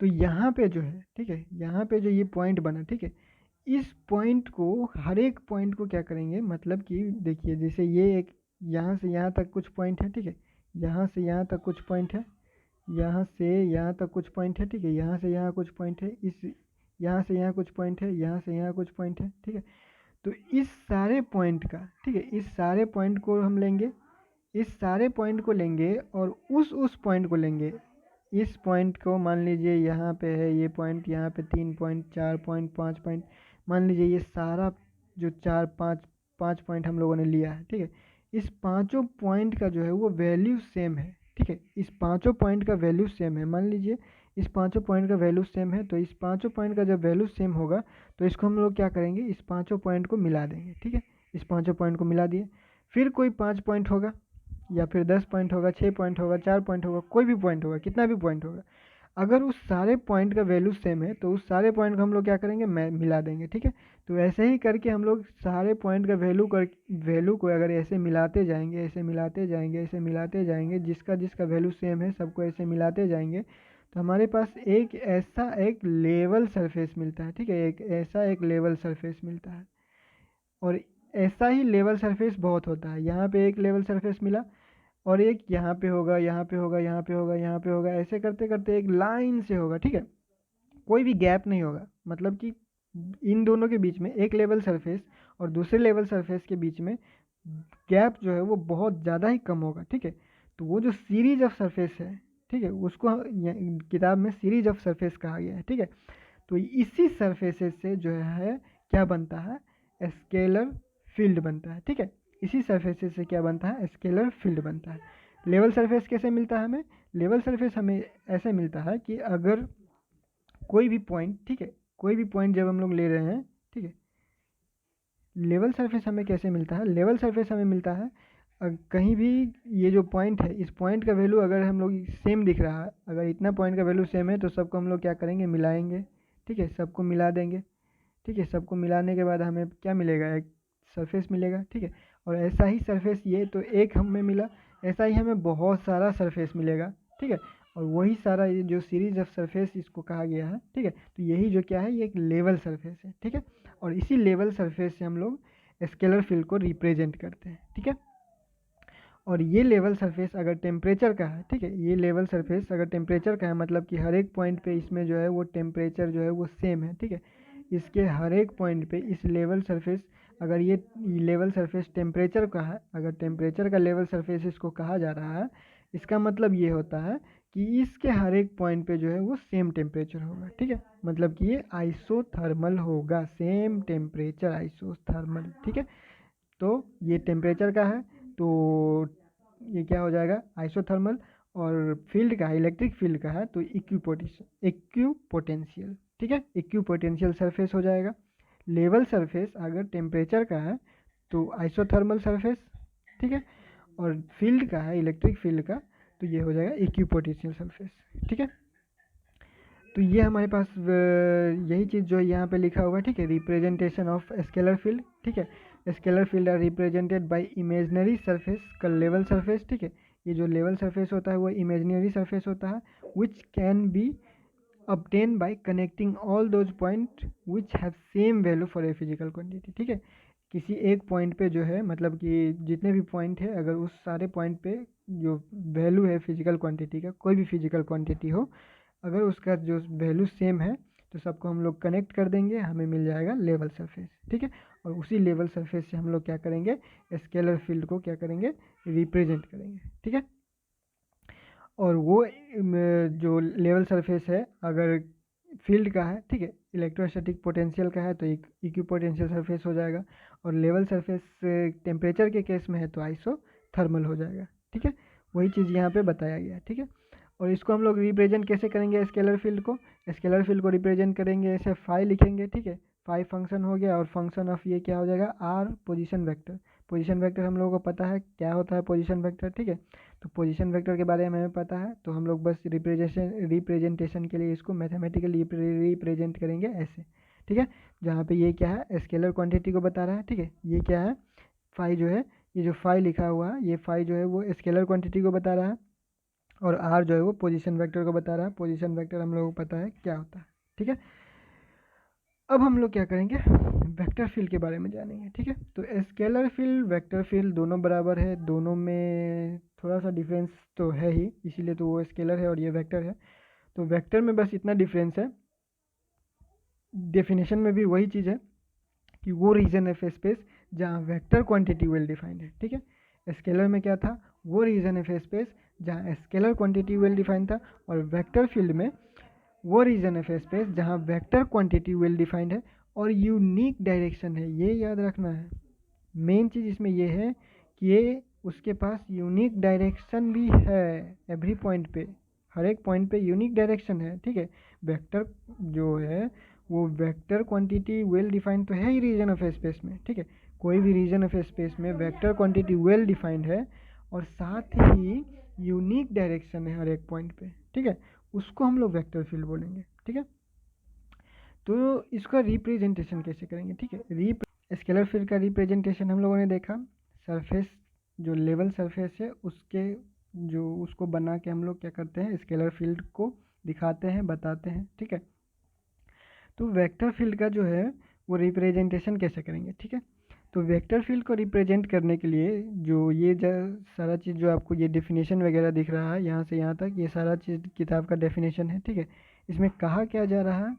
तो यहाँ पे जो है, ठीक है, यहाँ पे जो ये पॉइंट बना, ठीक है, इस पॉइंट को हर एक पॉइंट को क्या करेंगे, मतलब कि देखिए जैसे ये एक यहाँ से यहाँ तक कुछ पॉइंट है, ठीक है। यहाँ से यहाँ तक कुछ पॉइंट है, यहाँ से यहाँ तक कुछ पॉइंट है, ठीक है। यहाँ से यहाँ कुछ पॉइंट है, यहाँ से यहाँ कुछ पॉइंट है, यहाँ से यहाँ कुछ पॉइंट है, ठीक है। तो इस सारे पॉइंट का, ठीक है, इस सारे पॉइंट को हम लेंगे, इस सारे पॉइंट को लेंगे और उस पॉइंट को लेंगे। इस पॉइंट को मान लीजिए यहाँ पे है ये पॉइंट, यहाँ पे 3 पॉइंट 4 पॉइंट 5 पॉइंट, मान लीजिए ये सारा जो 4 5 पॉइंट हम लोगों ने लिया है, ठीक है। इस पांचों पॉइंट का जो है वो वैल्यू सेम है, ठीक है। इस पांचों पॉइंट का वैल्यू सेम है, मान लीजिए इस पांचों पॉइंट का वैल्यू सेम है। तो इस पांचों पॉइंट का जब वैल्यू सेम होगा तो इसको हम लोग क्या करेंगे, इस पांचों पॉइंट को मिला देंगे, ठीक है। इस पांचों पॉइंट को मिला दिए, फिर कोई 5 पॉइंट होगा या फिर 10 पॉइंट होगा, 6 पॉइंट होगा, 4 पॉइंट होगा, कोई भी पॉइंट होगा, कितना भी पॉइंट होगा, अगर उस सारे पॉइंट का वैल्यू सेम है तो उस सारे पॉइंट को हम लोग क्या करेंगे, मिला देंगे, ठीक है। तो ऐसे ही करके हम लोग सारे पॉइंट का वैल्यू को अगर ऐसे मिलाते जाएंगे, ऐसे मिलाते जाएंगे, ऐसे मिलाते जाएंगे, जिसका जिसका वैल्यू सेम है सबको ऐसे मिलाते जाएंगे, तो हमारे पास एक लेवल सरफेस मिलता है, ठीक है। एक लेवल सरफेस मिलता है। और ऐसा ही लेवल सरफेस बहुत होता है। यहाँ पे एक लेवल सरफेस मिला और एक यहाँ पे होगा, यहाँ पे होगा, यहाँ पे होगा, यहाँ पे होगा, ऐसे करते करते एक लाइन से होगा, ठीक है। कोई भी गैप नहीं होगा, मतलब कि इन दोनों के बीच में, एक लेवल सरफेस और दूसरे लेवल सरफेस के बीच में गैप जो है वो बहुत ज़्यादा ही कम होगा, ठीक है। तो वो जो सीरीज ऑफ सरफेस है, ठीक है, उसको किताब में सीरीज ऑफ सरफेस कहा गया है, ठीक है। तो इसी सरफेसेस से जो है क्या बनता है, स्केलर फील्ड बनता है, ठीक है। इसी सरफेसेस से क्या बनता है, स्केलर फील्ड बनता है। लेवल सरफेस कैसे मिलता है हमें, लेवल सरफेस हमें ऐसे मिलता है कि अगर कोई भी पॉइंट, ठीक है, कोई भी पॉइंट जब हम लोग ले रहे हैं, ठीक है, लेवल सरफेस हमें कैसे मिलता है, लेवल सरफेस हमें मिलता है कहीं भी ये जो पॉइंट है, इस पॉइंट का वैल्यू अगर हम लोग सेम दिख रहा है, अगर इतना पॉइंट का वैल्यू सेम है तो सबको हम लोग क्या करेंगे, मिलाएंगे, ठीक है, सबको मिला देंगे, ठीक है। सबको मिलाने के बाद हमें क्या मिलेगा, एक सरफेस मिलेगा, ठीक है। और ऐसा ही सरफेस, ये तो एक हमें मिला, ऐसा ही हमें बहुत सारा सरफेस मिलेगा, ठीक है। और वही सारा ये जो सीरीज ऑफ सरफेस इसको कहा गया है, ठीक है। तो यही जो क्या है, ये एक लेवल सरफेस है, ठीक है। और इसी लेवल सरफेस से हम लोग स्केलर फील्ड को रिप्रेजेंट करते हैं, ठीक है। और ये लेवल सरफेस अगर टेम्परेचर का है, ठीक है, ये लेवल सरफेस अगर टेम्परेचर का है, मतलब कि हर एक पॉइंट पे इसमें जो है वो टेम्परेचर जो है वो सेम है, ठीक है। इसके हर एक पॉइंट पे इस लेवल सरफेस, अगर ये लेवल सरफेस टेम्परेचर का है, अगर टेम्परेचर का लेवल सरफेस इसको कहा जा रहा है, इसका मतलब ये होता है कि इसके हर एक पॉइंट पे जो है वो सेम टेम्परेचर होगा, ठीक है। मतलब कि ये आइसोथर्मल होगा, सेम टेम्परेचर आइसोथर्मल, ठीक है। तो ये टेम्परेचर का है, तो ये क्या हो जाएगा, आइसोथर्मल। और फील्ड का है, इलेक्ट्रिक फील्ड का है, तो इक्विपोटेंशियल, ठीक है, इक्विपोटेंशियल सरफेस हो जाएगा। लेवल सरफेस अगर टेम्परेचर का है तो आइसोथर्मल सरफेस, ठीक है। और फील्ड का है, इलेक्ट्रिक फील्ड का, तो ये हो जाएगा इक्विपोटेंशियल सरफेस, ठीक है। तो ये हमारे पास यही चीज़ जो है यहाँ पे लिखा हुआ है, ठीक है, रिप्रेजेंटेशन ऑफ स्केलर फील्ड, ठीक है। Scalar field are represented by imaginary surface का लेवल सरफेस, ठीक है। ये जो लेवल सरफेस होता है वो इमेजिनरी सरफेस होता है, which can be obtained by connecting all those point which have same value for a physical quantity, ठीक है। किसी एक पॉइंट पे जो है, मतलब कि जितने भी पॉइंट है, अगर उस सारे पॉइंट पे जो वैल्यू है फिजिकल क्वांटिटी का, कोई भी फिजिकल क्वांटिटी हो, अगर उसका जो वैल्यू सेम है तो तो सबको हम लोग कनेक्ट कर देंगे, हमें मिल जाएगा लेवल सरफेस, ठीक है। और उसी लेवल सरफेस से हम लोग क्या करेंगे, स्केलर फील्ड को क्या करेंगे, रिप्रेजेंट करेंगे, ठीक है। और वो जो लेवल सरफेस है अगर फील्ड का है, ठीक है, इलेक्ट्रोस्टैटिक पोटेंशियल का है तो एक इक्विपोटेंशियल सरफेस हो जाएगा, और लेवल सरफेस टेम्परेचर के केस में है तो आइसोथर्मल हो जाएगा, ठीक है। वही चीज़ यहाँ पे बताया गया है, ठीक है। और इसको हम लोग रिप्रेजेंट कैसे करेंगे, स्केलर फील्ड को, स्केलर फील्ड को रिप्रेजेंट करेंगे ऐसे फाई लिखेंगे, ठीक है। फाई फंक्शन हो गया, और फंक्शन ऑफ ये क्या हो जाएगा, R position vector. Position vector हम लोगों को पता है क्या होता है पोजीशन वेक्टर, ठीक है। तो पोजीशन वेक्टर के बारे में हमें पता है, तो हम लोग बस रिप्रेजेंटेशन के लिए इसको मैथमेटिकली रिप्रेजेंट करेंगे ऐसे, ठीक है। जहाँ पे ये क्या है, स्केलर क्वांटिटी को बता रहा है, ठीक है। ये क्या है, फाई जो है, ये जो फाई लिखा हुआ है, ये फाई जो है वो स्केलर क्वांटिटी को बता रहा है, और आर जो है वो पोजीशन वेक्टर को बता रहा है। पोजीशन वेक्टर हम लोगों को पता है क्या होता है, ठीक है। अब हम लोग क्या करेंगे, वेक्टर फील्ड के बारे में जानेंगे, ठीक है। तो स्केलर फील्ड, वेक्टर फील्ड दोनों बराबर है, दोनों में थोड़ा सा डिफरेंस तो है ही, इसीलिए तो वो स्केलर है और ये वेक्टर है। तो वेक्टर में बस इतना डिफरेंस है, डेफिनेशन में भी वही चीज़ है कि वो रीजन ऑफ स्पेस जहाँ वेक्टर क्वांटिटी वेल डिफाइंड है, ठीक है। स्केलर में क्या था, वो रीजन ऑफ स्पेस जहाँ स्केलर क्वांटिटी वेल डिफाइंड था, और वेक्टर फील्ड में वो रीजन ऑफ स्पेस जहाँ वेक्टर क्वांटिटी वेल डिफाइंड है और यूनिक डायरेक्शन है। ये याद रखना है, मेन चीज़ इसमें ये है कि ये उसके पास यूनिक डायरेक्शन भी है, एवरी पॉइंट पे, हर एक पॉइंट पे यूनिक डायरेक्शन है, ठीक है। वेक्टर जो है वो वेक्टर क्वांटिटी वेल डिफाइंड तो है ही रीजन ऑफ स्पेस में, ठीक है। कोई भी रीजन ऑफ स्पेस में वेक्टर क्वांटिटी वेल डिफाइंड है और साथ ही यूनिक डायरेक्शन है हर एक पॉइंट पे, ठीक है। उसको हम लोग वेक्टर फील्ड बोलेंगे, ठीक है। तो इसका रिप्रेजेंटेशन कैसे करेंगे, ठीक है। स्केलर फील्ड का रिप्रेजेंटेशन हम लोगों ने देखा, सरफेस जो लेवल सरफेस है उसके जो उसको बना के हम लोग क्या करते हैं, स्केलर फील्ड को दिखाते हैं, बताते हैं, ठीक है। तो वेक्टर फील्ड का जो है वो रिप्रेजेंटेशन कैसे करेंगे, ठीक है। तो वेक्टर फील्ड को रिप्रेजेंट करने के लिए जो ये सारा चीज़ जो आपको ये डेफिनेशन वगैरह दिख रहा है यहाँ से यहाँ तक, ये सारा चीज़ किताब का डेफिनेशन है, ठीक है। इसमें कहा क्या जा रहा है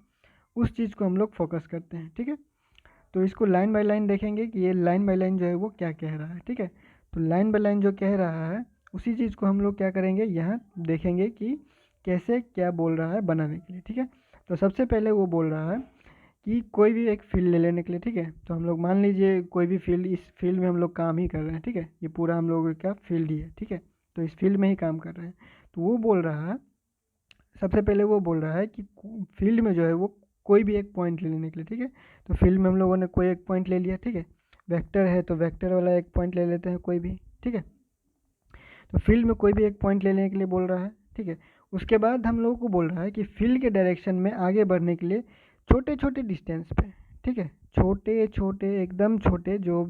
उस चीज़ को हम लोग फोकस करते हैं, ठीक है। तो इसको लाइन बाय लाइन देखेंगे कि ये लाइन बाय लाइन जो है वो क्या कह रहा है, ठीक है। तो लाइन बाय लाइन जो कह रहा है उसी चीज़ को हम लोग क्या करेंगे, यहाँ देखेंगे कि कैसे क्या बोल रहा है बनाने के लिए, ठीक है। तो सबसे पहले वो बोल रहा है कि कोई भी एक फील्ड ले लेने के लिए, ठीक है। तो हम लोग मान लीजिए कोई भी फील्ड, इस फील्ड में हम लोग काम ही कर रहे हैं, ठीक है। ये पूरा हम लोगों का फील्ड ही है, ठीक है। तो इस फील्ड में ही काम कर रहे हैं। तो वो बोल रहा है, सबसे पहले वो बोल रहा है कि फील्ड में जो है वो कोई भी एक पॉइंट ले लेने के लिए, ठीक है। तो फील्ड में हम लोगों ने कोई एक पॉइंट ले लिया, ठीक है। वेक्टर है तो वेक्टर वाला एक पॉइंट ले लेते हैं कोई भी, ठीक है। तो फील्ड में कोई भी एक पॉइंट ले लेने के लिए बोल रहा है, ठीक है। उसके बाद हम लोगों को बोल रहा है कि फील्ड के डायरेक्शन में आगे बढ़ने के लिए छोटे छोटे डिस्टेंस पे, ठीक है, छोटे छोटे एकदम छोटे जो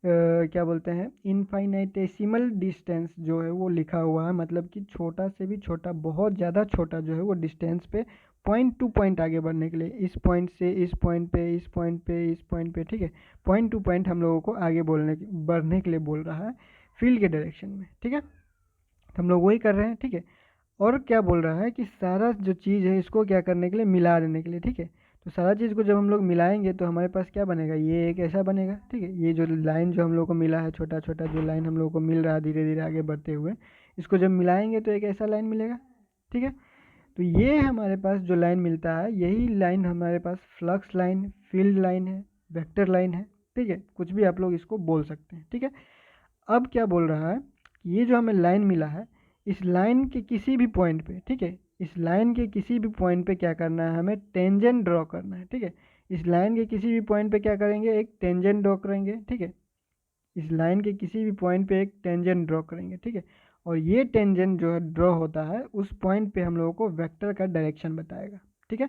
क्या बोलते हैं इनफाइनाइटेसिमल डिस्टेंस जो है वो लिखा हुआ है, मतलब कि छोटा से भी छोटा, बहुत ज़्यादा छोटा जो है वो डिस्टेंस पे पॉइंट टू पॉइंट आगे बढ़ने के लिए, इस पॉइंट से इस पॉइंट पे, इस पॉइंट पे, इस पॉइंट पे, ठीक है। पॉइंट टू पॉइंट हम लोगों को आगे बढ़ने के लिए बोल रहा है फील्ड के डायरेक्शन में, ठीक है। तो हम लोग वही कर रहे हैं, ठीक है। और क्या बोल रहा है कि सारा जो चीज़ है इसको क्या करने के लिए, मिला देने के लिए, ठीक है। तो सारा चीज़ को जब हम लोग मिलाएंगे तो हमारे पास क्या बनेगा, ये एक ऐसा बनेगा, ठीक है। ये जो लाइन जो हम लोग को मिला है, छोटा छोटा जो लाइन हम लोग को मिल रहा है धीरे धीरे आगे बढ़ते हुए, इसको जब मिलाएंगे तो एक ऐसा लाइन मिलेगा, ठीक है। तो ये हमारे पास जो लाइन मिलता है यही लाइन हमारे पास फ्लक्स लाइन, फील्ड लाइन है, वेक्टर लाइन है, ठीक है। कुछ भी आप लोग इसको बोल सकते हैं, ठीक है। अब क्या बोल रहा है कि ये जो हमें लाइन मिला है इस लाइन के किसी भी पॉइंट पे, ठीक है, इस लाइन के किसी भी पॉइंट पे क्या करना है, हमें टेंजेंट ड्रॉ करना है, ठीक है। इस लाइन के किसी भी पॉइंट पे क्या करेंगे, एक टेंजेंट ड्रॉ करेंगे, ठीक है। इस लाइन के किसी भी पॉइंट पे एक टेंजेंट ड्रॉ करेंगे, ठीक है। और ये टेंजेंट जो है ड्रॉ होता है उस पॉइंट पे हम लोगों को वेक्टर का डायरेक्शन बताएगा, ठीक है,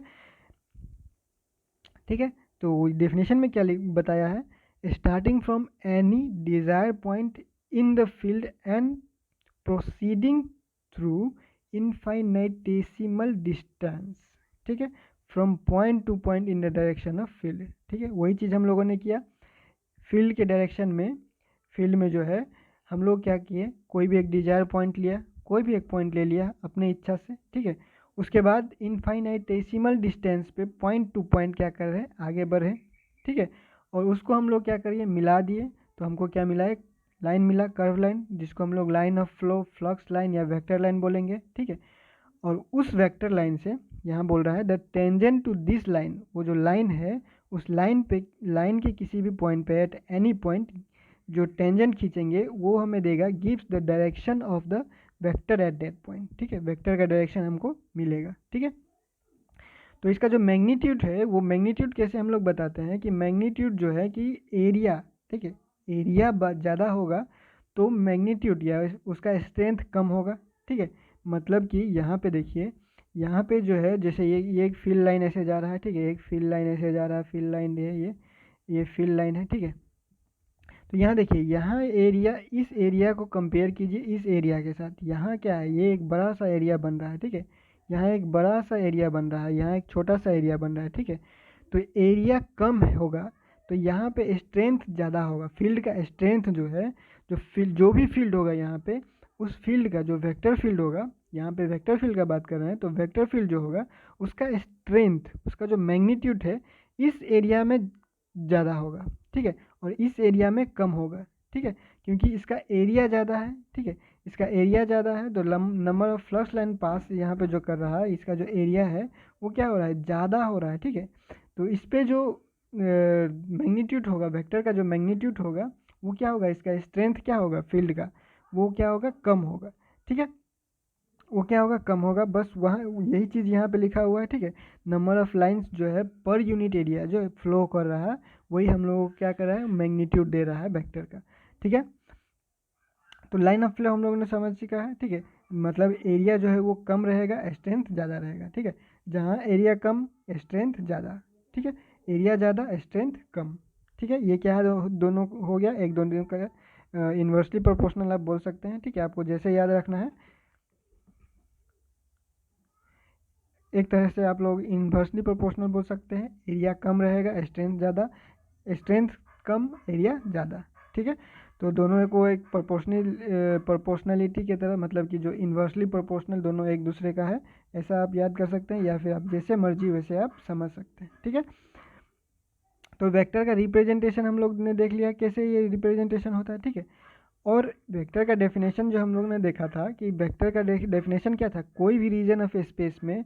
ठीक है। तो डेफिनेशन में क्या बताया है, starting from any desire point in the field and proceeding through infinitesimal distance, ठीक है, from point to point in the direction of field, ठीक है। वही चीज़ हम लोगों ने किया फील्ड के डायरेक्शन में। फील्ड में जो है हम लोग क्या किए, कोई भी एक डिजायर पॉइंट लिया, कोई भी एक पॉइंट ले लिया अपने इच्छा से, ठीक है। उसके बाद इनफाइनाइटेसिमल डिस्टेंस पे पॉइंट टू पॉइंट क्या कर रहे हैं, आगे बढ़े, ठीक है। और उसको हम लोग क्या करिए, मिला दिए, तो हमको क्या मिला, एक लाइन मिला, कर्व लाइन, जिसको हम लोग line of flow, flux line या वेक्टर लाइन बोलेंगे, ठीक है। और उस वेक्टर लाइन से यहाँ बोल रहा है the tangent to this line, वो जो लाइन है उस लाइन पे, लाइन के किसी भी पॉइंट पे एट एनी पॉइंट जो टेंजेंट खींचेंगे वो हमें देगा gives the direction of the vector at that point, ठीक है। वेक्टर का डायरेक्शन हमको मिलेगा, ठीक है। तो इसका जो मैग्नीट्यूड है, वो मैग्नीट्यूड कैसे हम लोग बताते हैं कि मैग्नीट्यूड जो है कि एरिया, ठीक है, एरिया ज़्यादा होगा तो मैग्नीट्यूड या उसका स्ट्रेंथ कम होगा, ठीक है। मतलब कि यहाँ पे देखिए, यहाँ पे जो है जैसे ये एक फील्ड लाइन ऐसे जा रहा है, ठीक है, एक फील्ड लाइन ऐसे जा रहा है, फील्ड लाइन है ये फील्ड लाइन है, ठीक है। तो यहाँ देखिए, यहाँ एरिया, इस एरिया को कंपेयर कीजिए इस एरिया के साथ, यहाँ क्या है, ये एक बड़ा सा एरिया बन रहा है, ठीक है। यहाँ एक बड़ा सा एरिया बन रहा है, यहाँ एक छोटा सा एरिया बन रहा है, ठीक है। तो एरिया कम होगा तो यहाँ पे स्ट्रेंथ ज़्यादा होगा, फील्ड का स्ट्रेंथ जो है, जो भी फील्ड होगा यहाँ पे, उस फील्ड का जो वेक्टर फील्ड होगा, यहाँ पे वेक्टर फील्ड का बात कर रहे हैं, तो वेक्टर फील्ड जो होगा उसका स्ट्रेंथ, उसका जो मैग्नीट्यूड है इस एरिया में ज़्यादा होगा, ठीक है, और इस एरिया में कम होगा, ठीक है, क्योंकि इसका एरिया ज़्यादा है, ठीक है। इसका एरिया ज़्यादा है तो नंबर ऑफ फ्लक्स लाइन पास यहाँ पे जो कर रहा है, इसका जो एरिया है वो क्या हो रहा है, ज़्यादा हो रहा है, ठीक है। तो इस पे जो मैग्नीट्यूड होगा, वेक्टर का जो मैग्नीट्यूड होगा वो क्या होगा, इसका स्ट्रेंथ क्या होगा फील्ड का, वो क्या होगा, कम होगा, ठीक है। वो क्या होगा, कम होगा, बस वहाँ यही चीज़ यहाँ पे लिखा हुआ है, ठीक है। नंबर ऑफ लाइंस जो है पर यूनिट एरिया जो फ्लो कर रहा है, वही हम लोग को क्या कर रहा है, मैग्नीट्यूड दे रहा है वेक्टर का, ठीक है। तो लाइन ऑफ फ्लो हम लोगों ने समझ चुका है, ठीक है। मतलब एरिया जो है वो कम रहेगा, स्ट्रेंथ ज़्यादा रहेगा, ठीक है। जहाँ एरिया कम स्ट्रेंथ ज़्यादा, ठीक है, एरिया ज़्यादा स्ट्रेंथ कम, ठीक है। ये क्या है, दोनों हो गया, एक दोनों का इन्वर्सली प्रोपोर्शनल आप बोल सकते हैं, ठीक है। आपको जैसे याद रखना है, एक तरह से आप लोग इन्वर्सली प्रोपोर्शनल बोल सकते हैं, एरिया कम रहेगा स्ट्रेंथ ज़्यादा, स्ट्रेंथ कम एरिया ज़्यादा, ठीक है। तो दोनों को एक प्रोपोर्शनलिटी की तरह, मतलब कि जो इन्वर्सली प्रोपोर्शनल दोनों एक दूसरे का है, ऐसा आप याद कर सकते हैं, या फिर आप जैसे मर्जी वैसे आप समझ सकते हैं, ठीक है। तो वेक्टर का रिप्रेजेंटेशन हम लोग ने देख लिया कैसे ये रिप्रेजेंटेशन होता है, ठीक है। और वेक्टर का डेफिनेशन जो हम लोग ने देखा था कि वेक्टर का डेफिनेशन क्या था, कोई भी रीजन ऑफ स्पेस में,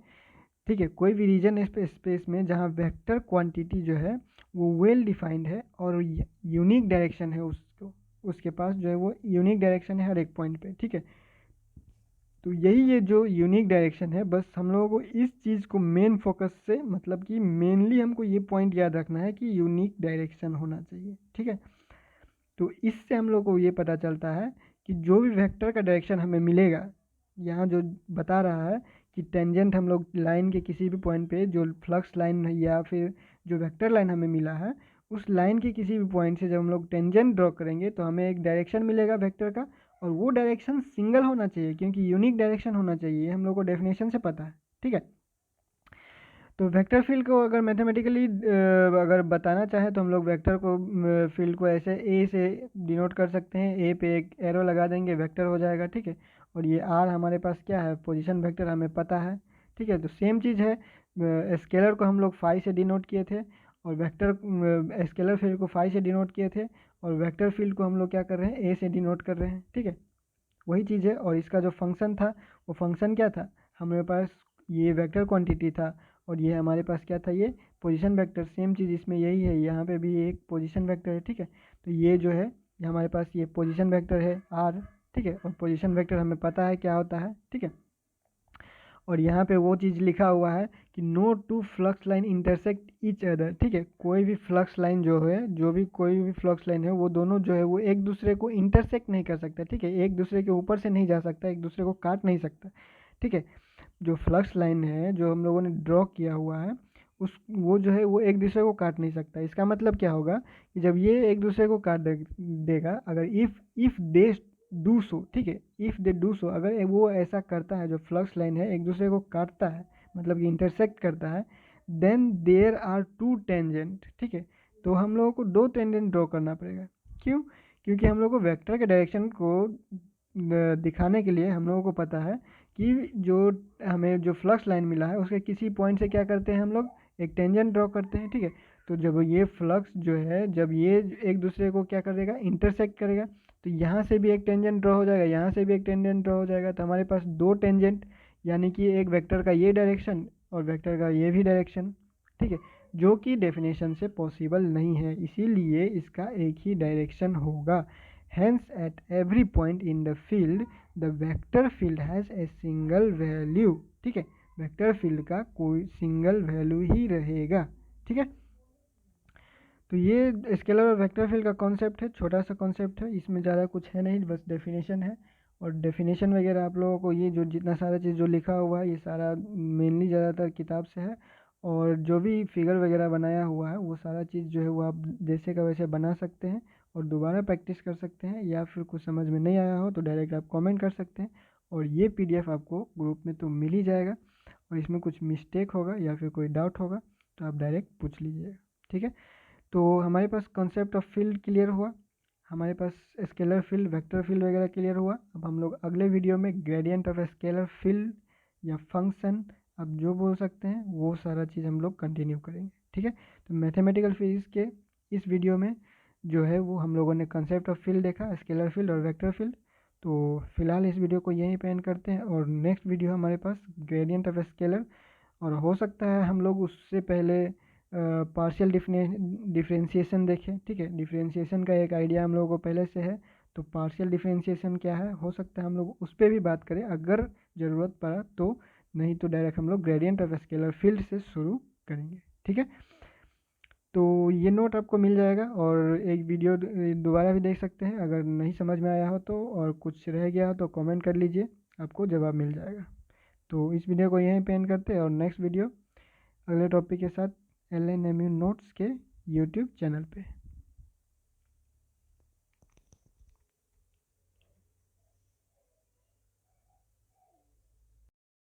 ठीक है, कोई भी रीजन स्पेस में जहाँ वेक्टर क्वांटिटी जो है वो वेल डिफाइंड है और यूनिक डायरेक्शन है, उसको उसके पास जो है वो यूनिक डायरेक्शन है हर एक पॉइंट पे, ठीक है। तो यही ये जो यूनिक डायरेक्शन है, बस हम लोगों को इस चीज़ को मेन फोकस से, मतलब कि मेनली हमको ये पॉइंट याद रखना है कि यूनिक डायरेक्शन होना चाहिए, ठीक है। तो इससे हम लोग को ये पता चलता है कि जो भी वेक्टर का डायरेक्शन हमें मिलेगा, यहाँ जो बता रहा है कि टेंजेंट हम लोग लाइन के किसी भी पॉइंट पे जो फ्लक्स लाइन या फिर जो वेक्टर लाइन हमें मिला है, उस लाइन के किसी भी पॉइंट से जब हम लोग टेंजेंट ड्रॉ करेंगे तो हमें एक डायरेक्शन मिलेगा वेक्टर का, और वो डायरेक्शन सिंगल होना चाहिए, क्योंकि यूनिक डायरेक्शन होना चाहिए, हम लोग को डेफिनेशन से पता है, ठीक है। तो वेक्टर फील्ड को अगर मैथमेटिकली अगर बताना चाहे तो हम लोग वेक्टर को फील्ड को ऐसे ए से डिनोट कर सकते हैं, ए पे एक एरो लगा देंगे, वेक्टर हो जाएगा, ठीक है। और ये आर हमारे पास क्या है, पोजीशन वेक्टर हमें पता है, ठीक है। तो सेम चीज़ है, स्केलर को हम लोग फाई से डिनोट किए थे, और वेक्टर स्केलर फील्ड को फाई से डिनोट किए थे, और वेक्टर फील्ड को हम लोग क्या कर रहे हैं, ए से डिनोट कर रहे हैं, ठीक है। वही चीज़ है, और इसका जो फंक्शन था वो फंक्शन क्या था, हमारे पास ये वेक्टर क्वांटिटी था, और ये हमारे पास क्या था, ये पोजीशन वेक्टर, सेम चीज़ इसमें यही है, यहाँ पे भी एक पोजीशन वेक्टर है, ठीक है। तो ये जो है, ये हमारे पास ये पोजीशन वेक्टर है आर, ठीक है, और पोजीशन वेक्टर हमें पता है क्या होता है, ठीक है। और यहाँ पे वो चीज़ लिखा हुआ है कि no two flux line intersect each other, ठीक है। कोई भी फ्लक्स लाइन जो है, कोई भी फ्लक्स लाइन है, वो दोनों जो है वो एक दूसरे को इंटरसेक्ट नहीं कर सकता, ठीक है, एक दूसरे के ऊपर से नहीं जा सकता, एक दूसरे को काट नहीं सकता, ठीक है। जो फ्लक्स लाइन है जो हम लोगों ने ड्रॉ किया हुआ है, वो जो है वो एक दूसरे को काट नहीं सकता। इसका मतलब क्या होगा कि जब ये एक दूसरे को काट देगा, अगर इफ़ दे डू सो, ठीक है, इफ़ दे डू सो, अगर वो ऐसा करता है, जो फ्लक्स लाइन है एक दूसरे को काटता है, मतलब कि इंटरसेक्ट करता है, then there are two tangent, ठीक है। तो हम लोगों को दो टेंजेंट ड्रॉ करना पड़ेगा, क्यों, क्योंकि हम लोग को वेक्टर के डायरेक्शन को दिखाने के लिए हम लोगों को पता है कि जो हमें जो फ्लक्स लाइन मिला है उसके किसी पॉइंट से क्या करते हैं हम लोग, एक टेंजेंट ड्रॉ करते हैं, ठीक है। तो जब ये फ्लक्स जो है जब ये एक दूसरे को क्या करेगा, इंटरसेक्ट करेगा, तो यहाँ से भी एक टेंजेंट ड्रॉ हो जाएगा, यहाँ से भी एक टेंजेंट ड्रॉ हो जाएगा। तो हमारे पास दो टेंजेंट, यानी कि एक वेक्टर का ये डायरेक्शन और वेक्टर का ये भी डायरेक्शन, ठीक है, जो कि डेफिनेशन से पॉसिबल नहीं है, इसीलिए इसका एक ही डायरेक्शन होगा। Hence at every point in the field the vector field has a single value, ठीक है, वेक्टर फील्ड का कोई सिंगल वैल्यू ही रहेगा, ठीक है। तो ये स्केलर और वेक्टर फील्ड का कॉन्सेप्ट है, छोटा सा कॉन्सेप्ट है, इसमें ज़्यादा कुछ है नहीं, बस डेफिनेशन है। और डेफिनेशन वगैरह आप लोगों को ये जो जितना सारा चीज़ जो लिखा हुआ है ये सारा मेनली ज़्यादातर किताब से है, और जो भी फिगर वगैरह बनाया हुआ है वो सारा चीज़ जो है वो आप जैसे का वैसे बना सकते हैं और दोबारा प्रैक्टिस कर सकते हैं, या फिर कुछ समझ में नहीं आया हो तो डायरेक्ट आप कमेंट कर सकते हैं। और ये PDF आपको ग्रुप में तो मिल ही जाएगा, और इसमें कुछ मिस्टेक होगा या फिर कोई डाउट होगा तो आप डायरेक्ट पूछ लीजिएगा, ठीक है। तो हमारे पास कॉन्सेप्ट ऑफ फील्ड क्लियर हुआ, हमारे पास स्केलर फील्ड वेक्टर फील्ड वगैरह क्लियर हुआ। अब हम लोग अगले वीडियो में ग्रेडियंट ऑफ स्केलर फील्ड या फंक्शन, आप जो बोल सकते हैं, वो सारा चीज़ हम लोग कंटिन्यू करेंगे, ठीक है। तो मैथमेटिकल फिजिक्स के इस वीडियो में जो है वो हम लोगों ने कंसेप्ट ऑफ फील्ड देखा, स्केलर फील्ड और वेक्टर फील्ड। तो फिलहाल इस वीडियो को यहीं पे एंड करते हैं, और नेक्स्ट वीडियो हमारे पास ग्रेडियंट ऑफ स्केलर, और हो सकता है हम लोग उससे पहले पार्शियल डिफरेंशिएशन देखें, ठीक है। डिफरेंशिएशन का एक आइडिया हम लोगों को पहले से है, तो पार्शियल डिफरेंशिएशन क्या है, हो सकता है हम लोग उस पर भी बात करें अगर ज़रूरत पड़ा तो, नहीं तो डायरेक्ट हम लोग ग्रेडियंट ऑफ स्केलर फील्ड से शुरू करेंगे, ठीक है। तो ये नोट आपको मिल जाएगा, और एक वीडियो दोबारा भी देख सकते हैं अगर नहीं समझ में आया हो तो, और कुछ रह गया हो तो कमेंट कर लीजिए, आपको जवाब मिल जाएगा। तो इस वीडियो को यहीं पे एंड करते हैं, और नेक्स्ट वीडियो अगले टॉपिक के साथ LNMU नोट्स के यूट्यूब चैनल पे।